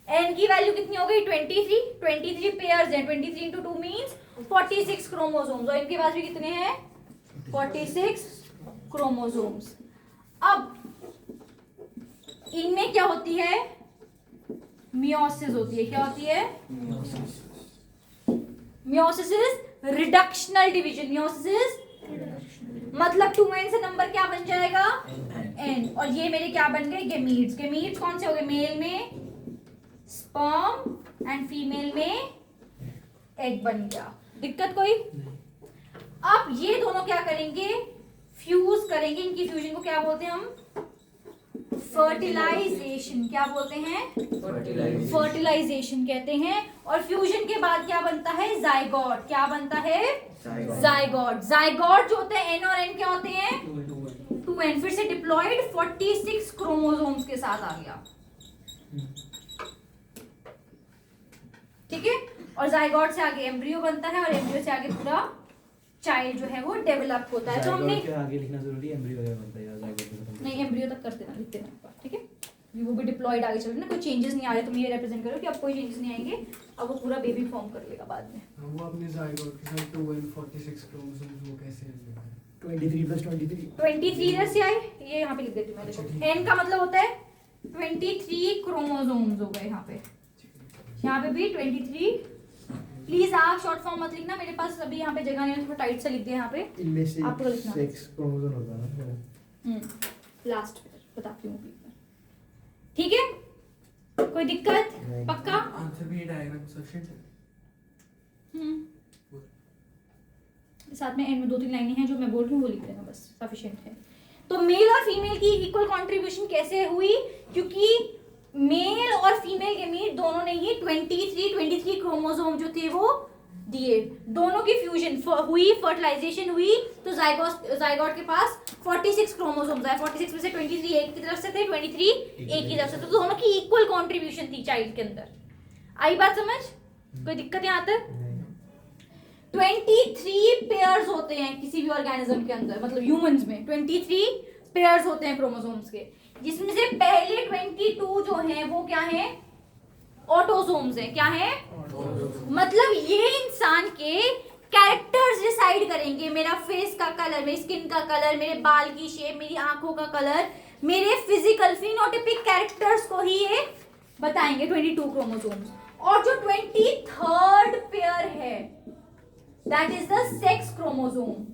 n की वैल्यू कितनी हो गई? 23 पेयर्स हैं। 23 इंटू 2 मीन्स 46 क्रोमोसोम्स, और इनके पास भी कितने हैं? 46 क्रोमोसोम्स। अब इनमें क्या होती है? मियोसिस होती है। क्या होती है? Meiosis is reductional division. Meiosis is मतलब 2n से नंबर क्या बन जाएगा? n। और ये मेरे क्या बन गए? गेमीट्स। गेमीट्स कौन से हो गए? मेल में स्पर्म एंड फीमेल में एग बन गया। दिक्कत कोई? अब ये दोनों क्या करेंगे? फ्यूज करेंगे। इनकी फ्यूजन को क्या बोलते हैं हम? फर्टिलाइजेशन। क्या बोलते हैं? फर्टिलाइजेशन कहते हैं। और फ्यूजन के बाद क्या बनता है? जाइगोट। क्या बनता है? जाइगोट। जाइगोट जो होते हैं n और n क्या होते हैं? 2n। फिर से डिप्लॉयड 46 क्रोमोसोम्स के साथ आ गया। ठीक है, और जाइगोट से आगे एम्ब्रियो बनता है, और एम्ब्रियो से आगे पूरा चाइल्ड जो है वो डेवलप होता है। तो हमने आगे लिखना जरूरी है, एम्ब्रियो वगैरह बनता है या जाइगोट खत्म? नहीं, एम्ब्रियो तक करते ना, लिखते ना। ठीक है, वो भी डिप्लॉयड आगे चल रहे ना, कोई चेंजेस नहीं आ रहे। तुम ये रिप्रेजेंट करो कि अब कोई चेंजेस नहीं आएंगे, अब वो पूरा बेबी फॉर्म कर लेगा बाद में। वो अपने जाइगोट के साथ 2n 46 क्रोमोसोम्स वो कैसे आएगा? 23 + 23 23 इधर से आए, ये यहाँ पे लिख देती हूँ मैं। देखो n का मतलब होता है 23 क्रोमोसोम्स हो गए यहाँ पे। यहाँ पे भी 23। प्लीज आप शॉर्ट फॉर्म मत लिखना, मेरे पास अभी यहाँ पे जगह नहीं है, थोड़ा टाइट से लिख दिया यहाँ पे। इनमें से आपको लिखना। 6 क्रोमोसोम होता है ना। लास्ट बताती हूँ। ठीक है, कोई दिक्कत? नहीं। पक्का? आंसर भी ये डायग्राम सफिशिएंट है। साथ में एंड में 2-3 लाइनें हैं जो मैं बोल रही हूँ, वो लिख देना बस, सफिशिएंट है। तो मेल और फीमेल की इक्वल कंट्रीब्यूशन कैसे हुई? क्योंकि मेल और फीमेल गेमीट दोनों ने ही 23 क्रोमोसोम जो थे वो दिए। दोनों की फ्यूजन हुई, फर्टिलाइजेशन हुई, तो जाइगोट के पास 46 क्रोमोसोम्स आए। 46 में से 23 एक की तरफ से थे, 23 एक की तरफ से, तो दोनों की इक्वल कंट्रीब्यूशन थी चाइल्ड के अंदर। आई बात समझ? कोई दिक्कत यहाँ तक? 23 पेयर्स होते हैं किसी भी ऑर्गेनिज्म के अंदर, मतलब ह्यूमंस में 23 पेयर्स होते हैं क्रोमोसोम्स के, जिसमें से पहले 22 जो हैं वो क्या हैं? ऑटोसोम्स हैं। क्या है? मतलब ये इंसान के कैरेक्टर्स डिसाइड करेंगे, मेरा फेस का कलर, मेरी स्किन का कलर, मेरे बाल की शेप, मेरी आंखों का कलर, मेरे फिजिकल फिनोटिपिक कैरेक्टर्स को ही ये बताएंगे 22 क्रोमोसोम्स। और जो 23rd पेयर है that is the sex chromosome.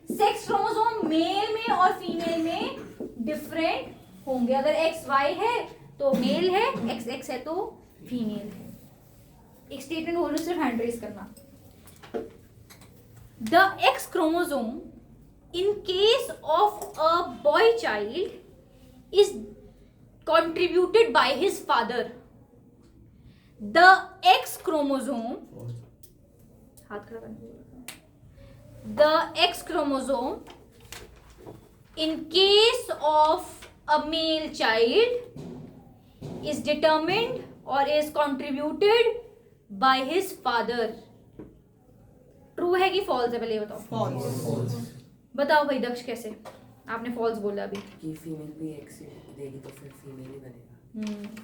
Sex chromosome male में और फीमेल में डिफरेंट होंगे। अगर XY है तो मेल है, XX है तो फीमेल है। एक स्टेटमेंट बोल रही हूं, सिर्फ हैंड रेज करना। The X chromosome in case of a boy child is contributed by his father. The X chromosome, हाथ खड़ा करने, the X chromosome in case of a male child is determined or is contributed by his father. True है कि false है? पहले ये बताओ। False. बताओ भाई दक्ष, कैसे? आपने फॉल्स बोला अभी। कि फीमेल भी एक्स देगी तो फिर फीमेल ही बनेगा।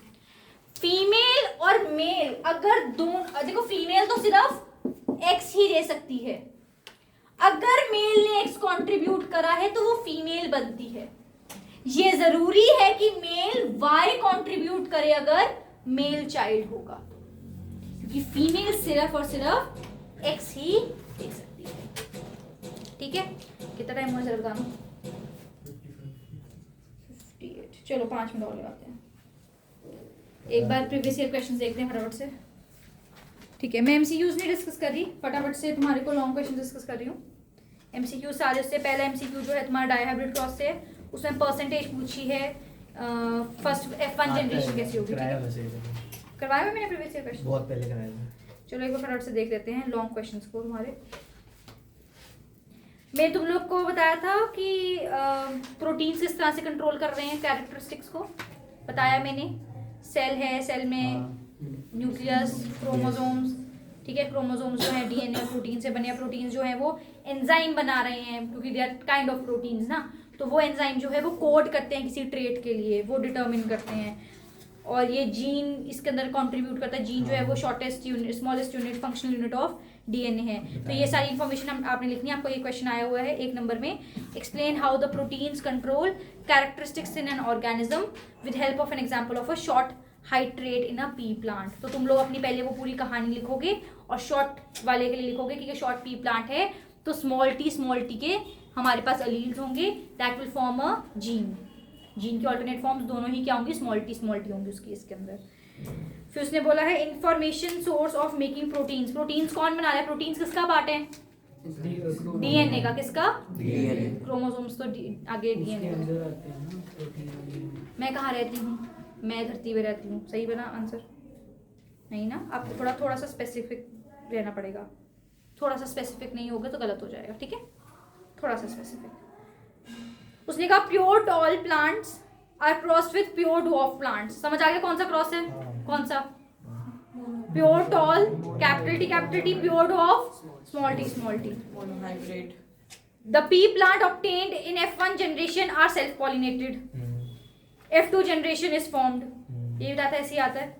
फीमेल और मेल अगर दोनों, देखो फीमेल तो सिर्फ एक्स ही दे सकती है, अगर मेल ने एक्स कंट्रीब्यूट करा है तो वो फीमेल बनती है। ये जरूरी है कि मेल वाई कंट्रीब्यूट करे अगर मेल चाइल्ड होगा, क्योंकि फीमेल सिर्फ और सिर्फ एक्स ही दे सकती है। ठीक है, कितना टाइम हुआ जरा बताना? 58। चलो 5 मिनट और लगाते हैं। एक बार प्रीवियस ईयर क्वेश्चन देखते हैं फटाफट से। ठीक है, मैं एमसीक्यूज नहीं डिस्कस कर रही, फटाफट से तुम्हारे को लॉन्ग क्वेश्चन डिस्कस कर रही हूँ। एमसीक्यू सारे से पहला एमसीक्यू जो है तुम्हारा डाइहाइब्रिड क्रॉस से, उसमें परसेंटेज पूछी है फर्स्ट F1 जनरेशन कैसी होगी। कराया वैसे करवाया हुआ मैंने प्रीवियस ईयर क्वेश्चन, बहुत पहले कराया था। चलो एक बार फटाफट से देख लेते हैं लॉन्ग क्वेश्चंस को तुम्हारे। मैं तुम लोग को बताया था कि प्रोटीन्स किस तरह से कंट्रोल कर रहे हैं कैरेक्टरिस्टिक्स को, बताया मैंने। सेल है, सेल में न्यूक्लियस, क्रोमोसोम्स, ठीक है, क्रोमोसोम्स जो है डीएनए और प्रोटीन से बने, प्रोटीन्स जो है वो एंजाइम बना रहे हैं क्योंकि they are kind of proteins ना, तो वो एंजाइम जो है वो कोड करते हैं किसी ट्रेट के लिए, वो डिटरमिन करते हैं। और ये जीन इसके अंदर कंट्रीब्यूट करता है। जीन जो है वो shortest unit, smallest unit, functional unit of DNA है। तो ये सारी इन्फॉर्मेशन आपने लिखनी है। आपको ये क्वेश्चन आया हुआ है 1 नंबर में, explain how the proteins control characteristics in an organism with help of an example of a short hydrate in a P plant. तो तुम लोग अपनी पहले वो पूरी कहानी लिखोगे और शॉर्ट वाले के लिए लिखोगे कि शॉर्ट पी प्लांट है तो स्मॉल टी के हमारे पास अलील्स होंगे, that will form a gene. Gene की ऑल्टरनेट फॉर्म्स दोनों ही क्या होंगी, स्मॉल टी होंगी उसकी इसके अंदर। फिर उसने बोला है information source of making proteins. Proteins कौन बना रहा है, प्रोटीन्स किसका पार्ट है, डीएनए का। किसका, क्रोमोसोम्स तो आगे डीएनए। मैं कहाँ रहती हूँ, मैं धरती पे रहती हूँ, सही बना आंसर नहीं ना। आपको थोड़ा सा स्पेसिफिक रहना पड़ेगा, थोड़ा सा स्पेसिफिक नहीं होगा तो गलत हो जाएगा, ठीक है, थोड़ा सा स्पेसिफिक। उसने कहा pure tall plants are cross with pure dwarf plants. समझ आ गया कौन सा क्रॉस है, कौन सा, pure tall capital T, pure dwarf small T. Hybrid the pea plant obtained in F1 generation are self pollinated, F2 generation is formed. ये बताता है, ऐसे ही आता है।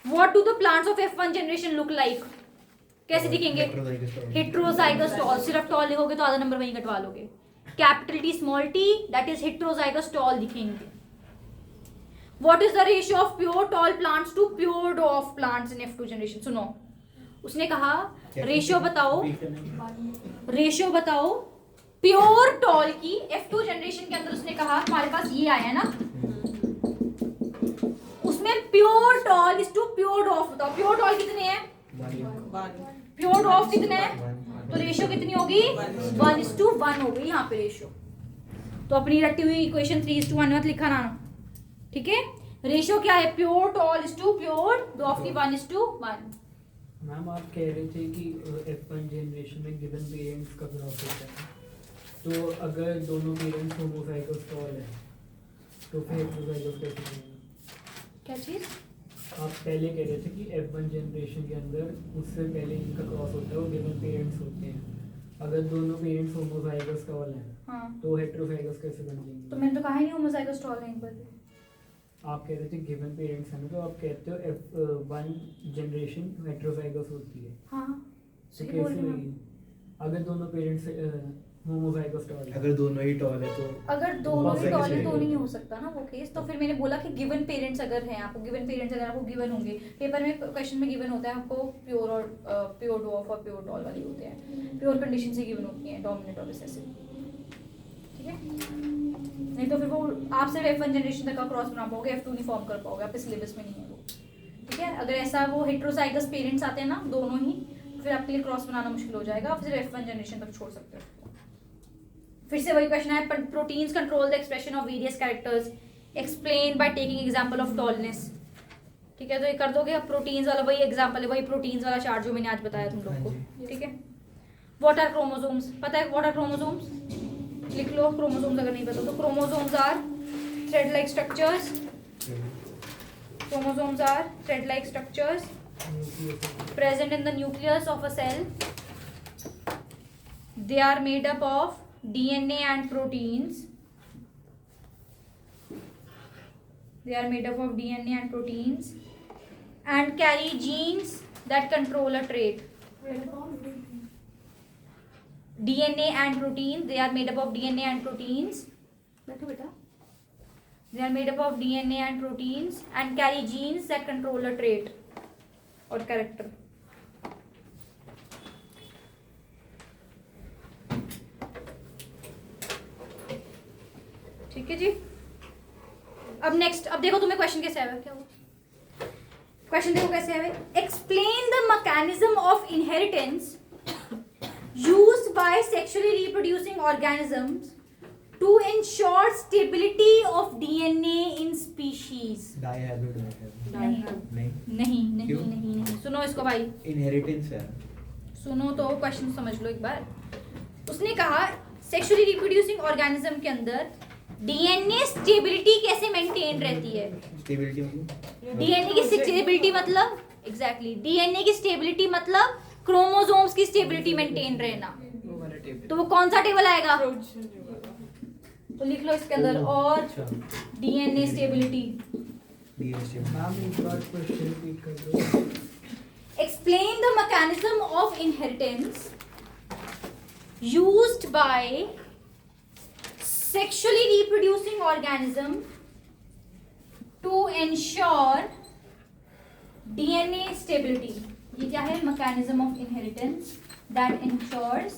What do the plants of F1 generation look like, कैसे दिखेंगे, heterozygous tall. सिर्फ टॉल लिखोगे तो आधा नंबर वहीं कटवा लोगे। Capital T small T, that is heterozygous tall दिखेंगे। What is the ratio of pure tall plants to pure dwarf plants in F2 generation. सुनो, उसने कहा रेशियो बताओ, रेशियो बताओ प्योर टॉल की F2 जनरेशन के अंदर। उसने कहा हमारे पास ये आया ना, उसमें pure tall is to pure dwarf बताओ। प्योर टॉल कितने हैं, प्योर डॉर्फ कितने हैं, तो रेशियो कितनी होगी, 1:1 हो गई यहाँ पे रेशियो। तो अपनी रटी हुई इक्वेशन 3:1 मत लिखा ना, ठीक है। रेशियो क्या है, pure tall is to pure dwarf की 1:1। मैम आप कह रहे थे कि F1 जनरेशन में गिवन पेरेंट्स का क्रॉस होता है, तो अगर दोनों पेरेंट्स होमोजाइगस टॉल है तो फिर हेटेरोजाइगस कैसे बनेगा? क्या चीज, आप पहले कह रहे थे कि F1 जनरेशन के अंदर उससे पहले इनका क्रॉस होता है, वो गिवन पेरेंट्स होते हैं। अगर दोनों पेरेंट्स होमोजाइगस टॉल हैं हाँ तो हेटेरोजाइगस कैसे बन जाएंगे? तो मैंने तो कहा ही नहीं होमोजाइगस टॉल नहीं पर। आप कह रहे थे गिवन पेरेंट्स हैं, तो आप कहते हो F1 जनरेशन हेटेरोजाइगस होती है, हाँ तो सही बोल कैसे रही हूँ। होगी अगर दोनों पेरेंट्स होमोजाइगस टॉल है? अगर दोनों ही टॉल है तो अगर दोनों ही Homozygous टॉल है तो रहेगा। नहीं हो सकता ना वो केस। तो फिर मैंने बोला कि गिवन पेरेंट्स अगर हैं, आपको गिवन पेरेंट्स अगर आपको गिवन होंगे, पेपर में क्वेश्चन में गिवन होता है आपको प्योर और प्योर डॉर्फ और प्योर टॉल वाले होते हैं, प्योर कंडीशन से गिवन होती हैं, डोमिनेंट और रिसेसिव, ठीक है। नहीं तो फिर वो आप सिर्फ F1 जनरेशन तक का क्रॉस बना पाओगे, F2 नहीं फॉर्म कर पाओगे, आपके सिलेबस में नहीं है वो, ठीक है। अगर ऐसा वो हेटेरोजाइगस पेरेंट्स आते हैं ना दोनों ही, फिर आपके लिए क्रॉस बनाना मुश्किल हो जाएगा, आप सिर्फ F1 जनरेशन तक छोड़ सकते हो। फिर से वही क्वेश्चन है, proteins control the expression of various characters, explain by taking example of tallness, ठीक है। तो ये कर दोगे। अब प्रोटीन्स वाला वही एग्जांपल है, वही प्रोटीन्स वाला चार्ट जो मैंने आज बताया तुम लोग को, ठीक है। व्हाट आर क्रोमोसोम्स, पता है व्हाट आर क्रोमोसोम्स, लिख लो क्रोमोसोम्स अगर नहीं पता तो। Chromosomes are thread like structures, chromosomes are thread like structures present in the nucleus of a cell. They are made up of DNA and proteins. They are made up of DNA and proteins and carry genes that control a trait. DNA and proteins. They are made up of DNA and proteins. बैठो बेटा. They are made up of DNA and proteins and carry genes that control a trait और character. ठीक है जी. अब next, अब देखो तुम्हें question कैसे आया, क्या हुआ क्वेश्चन देखो कैसे है। Explain the mechanism of inheritance used by sexually reproducing organisms to ensure stability of DNA in species. Dihybrid है नहीं नहीं नहीं नहीं क्यों? नहीं नहीं, सुनो इसको भाई, इनहेरिटेंस है। सुनो तो क्वेश्चन समझ लो एक बार। उसने कहा सेक्सुअली रिप्रोड्यूसिंग ऑर्गेनिज्म के अंदर डीएनए स्टेबिलिटी कैसे मेंटेन रहती है। स्टेबिलिटी मतलब डीएनए की स्टेबिलिटी मतलब एग्जैक्टली डीएनए की स्टेबिलिटी मतलब क्रोमोसोम्स की स्टेबिलिटी मेंटेन रहना। वो वाला टेबल। तो वो कौन सा टेबल आएगा, तो लिख लो इसके अंदर और अच्छा डीएनए स्टेबिलिटी। डीएनए मैम एक बार क्वेश्चन रिपीट कर दो। Explain the mechanism of inheritance used by sexually reproducing organism to ensure DNA stability. ये क्या है? Mechanism of inheritance that ensures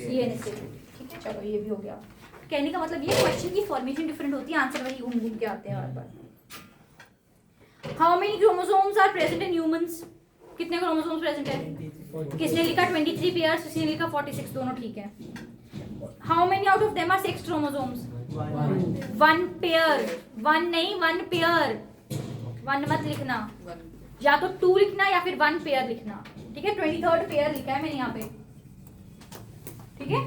DNA stability. ठीक है, चलो ये भी हो गया। कहने का मतलब ये क्वेश्चन की फॉर्मेशन डिफरेंट होती है, आंसर वही घूम घूम के आते हैं हर बार। How many chromosomes are present in humans? कितने chromosomes present है? किसने लिखा 23 pairs, किसने लिखा 46, दोनों ठीक है। How many out of them are sex chromosomes? One pair, one नहीं, one pair, one मत लिखना, या तो 2 लिखना या फिर 1 pair लिखना, ठीक है। 23rd pair लिखा है मैंने यहाँ पे, ठीक है।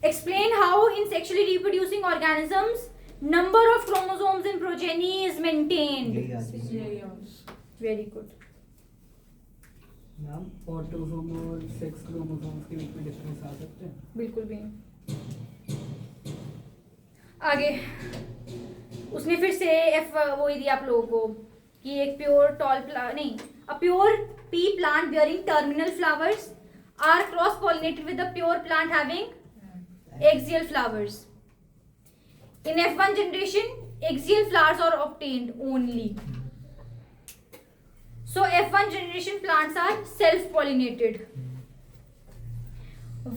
Explain how in sexually reproducing organisms number of chromosomes in progeny is maintained. Very good. Ma'am autosome और सेक्स क्रोमोसोम्स के बीच में डिफरेंस आ सकते हैं? बिल्कुल भी नहीं। आगे उसने फिर से एफ वो ही दिया आप लोगों को कि एक प्योर टॉल प्लांट नहीं, a pure pea plant bearing terminal flowers are cross pollinated with the pure plant having axial flowers. In F1 generation, axial flowers are obtained only. So F1 generation plants are self-pollinated.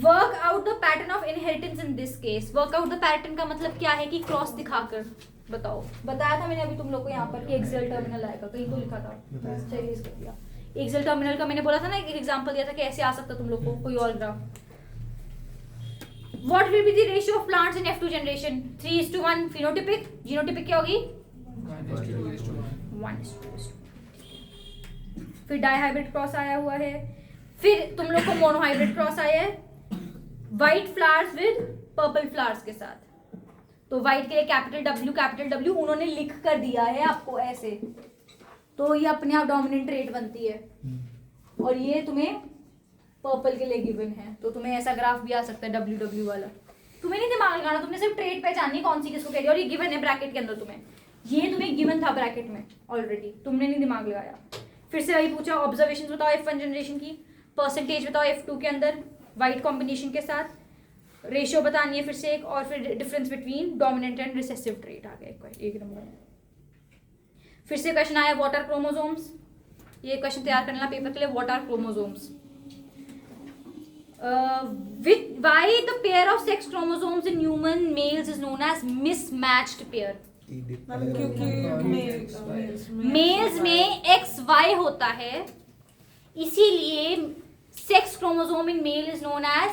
Work out the pattern of inheritance in this case. Work out the pattern का मतलब क्या है कि cross दिखाकर बताओ। बताया था मैंने अभी तुम लोग को यहाँ पर कि एक्सियल टर्मिनल आएगा, कहीं तो लिखा था, चलिए इसको दिया। एक्सियल टर्मिनल का मैंने बोला था ना, एक एग्जांपल दिया था कि ऐसे आ सकता तुम लोग को कोई और graph. What will be the ratio of plants in F2 generation? 3:1 phenotypic, genotypic क्या होगी? 1:2. फिर डाइहाइब्रिड क्रॉस आया हुआ है, फिर तुम लोग को मोनोहाइब्रिड क्रॉस आया है, white flowers with purple flowers के साथ। तो व्हाइट के लिए कैपिटल W उन्होंने लिख कर दिया है आपको ऐसे, तो ये अपने आप डोमिनेंट ट्रेट बनती है, और ये तुम्हें पर्पल के लिए गिवन है, तो तुम्हें ऐसा ग्राफ भी आ सकता है WW वाला। तुम्हें नहीं दिमाग लगाना, तुमने सिर्फ ट्रेड पहचाननी कौन सी किसको कह रही है, और ये गिवन है ब्रैकेट के अंदर तुम्हें, ये तुम्हें गिवन था ब्रैकेट में ऑलरेडी, तुमने नहीं दिमाग लगाया। फिर से वही पूछा, ऑब्जर्वेशन बताओ F1 जनरेशन की, परसेंटेज बताओ F2 के अंदर वाइट कॉम्बिनेशन के साथ, रेशियो बतानी है फिर से एक, और फिर difference between dominant and recessive trait आ गया एक नंबर। फिर से क्वेश्चन आया व्हाट आर क्रोमोसोम्स, ये क्वेश्चन तैयार करना पेपर के लिए। What are chromosomes? Why the pair of sex chromosomes in human males is known as mismatched pair? Males में XY होता है, इसीलिए sex chromosome in male is known as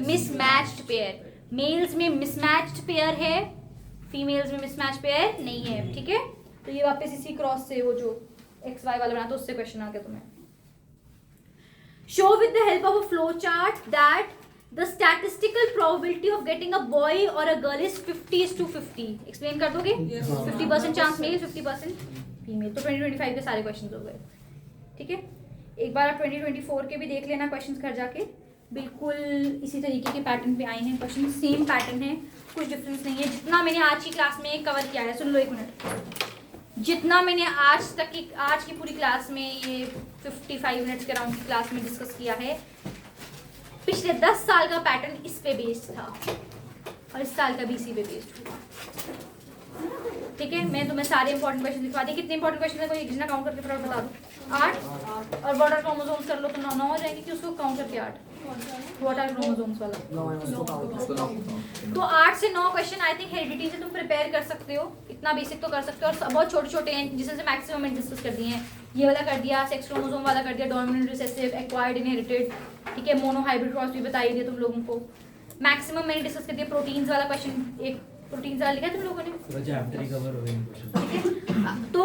mismatched pair. Males में mismatched pair है, females में mismatch pair नहीं है, ठीक है। तो ये वापस इसी क्रॉस से वो जो XY वाला बना, तो उससे क्वेश्चन आ गया तुम्हें। Show with the help of a flow chart that the statistical probability of getting a boy or a girl is 50:50. Explain कर दोगे? 50% चांस मेल, 50% फीमेल। तो 2025 के सारे क्वेश्चंस हो गए, ठीक है। एक बार आप 2024 के भी देख लेना क्वेश्चंस घर जाके, बिल्कुल इसी तरीके के पैटर्न पे आए हैं क्वेश्चन, सेम पैटर्न है, कुछ डिफरेंस नहीं है। जितना मैंने आज की क्लास में कवर किया है, सुन लो एक मिनट, जितना मैंने आज की पूरी क्लास में, ये 55 मिनट्स के राउंड की क्लास में डिस्कस किया है, पिछले 10 साल का पैटर्न इस पे बेस्ड था, और इस साल का भी इसी पे बेस्ड हुआ, ठीक है। मैं तुम्हें सारे इंपॉर्टेंट क्वेश्चन लिखवा दी। कितने इंपॉर्टेंट क्वेश्चन है, कोई एक जना काउंट करके फटाफट बता दो। 8, और बॉर्डर क्रोमोसोम्स कर लो तो 9 हो जाएंगे, कि उसको काउंट करके 8। व्हाट आर क्रोमोसोम्स वाला। No, I was too उसको powerful. ना तो 8 से 9 क्वेश्चन आई थिंक हेरिडिटी से तुम प्रिपेयर कर सकते हो, इतना बेसिक तो कर सकते हो। और बहुत छोटे छोटे हैं जिसमें से मैक्सिमम मैंने डिस्कस कर दिए हैं। ये वाला कर दिया, सेक्स क्रोमोसोम वाला कर दिया, डोमिनेंट रिसेसिव, एक्वायर्ड इनहेरिटेड, ठीक है, मोनो हाइब्रिड क्रॉस भी बताई दिए तुम लोगों को। मैक्सिमम मैंने डिस्कस कर दिया। प्रोटीन्स वाला क्वेश्चन, एक प्रोटीन्स वाला लिखा है तुम लोगों ने, पूरा चैप्टर ही कवर हो गया क्वेश्चन। ठीक है। तो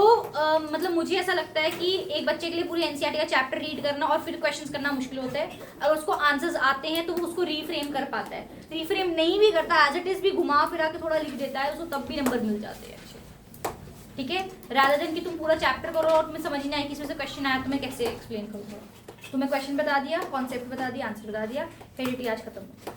मतलब मुझे ऐसा लगता है कि एक बच्चे के लिए पूरी एनसीईआरटी का चैप्टर रीड करना और फिर क्वेश्चंस करना मुश्किल होता है। अगर उसको आंसर्स आते हैं तो वो उसको रीफ्रेम कर पाता है। रीफ्रेम नहीं भी करता, एज इट इज भी घुमा फिरा के थोड़ा लिख देता है, उसको तब भी नंबर मिल जाते हैं अच्छे, ठीक है। रादर देन कि तुम पूरा चैप्टर करो और तुम्हें समझ नहीं आए कि इसमें से क्वेश्चन आया तो मैं कैसे एक्सप्लेन करूँगा। तुम्हें क्वेश्चन बता दिया, कॉन्सेप्ट बता दिया, आंसर बता दिया, हेरिडिटी आज खत्म।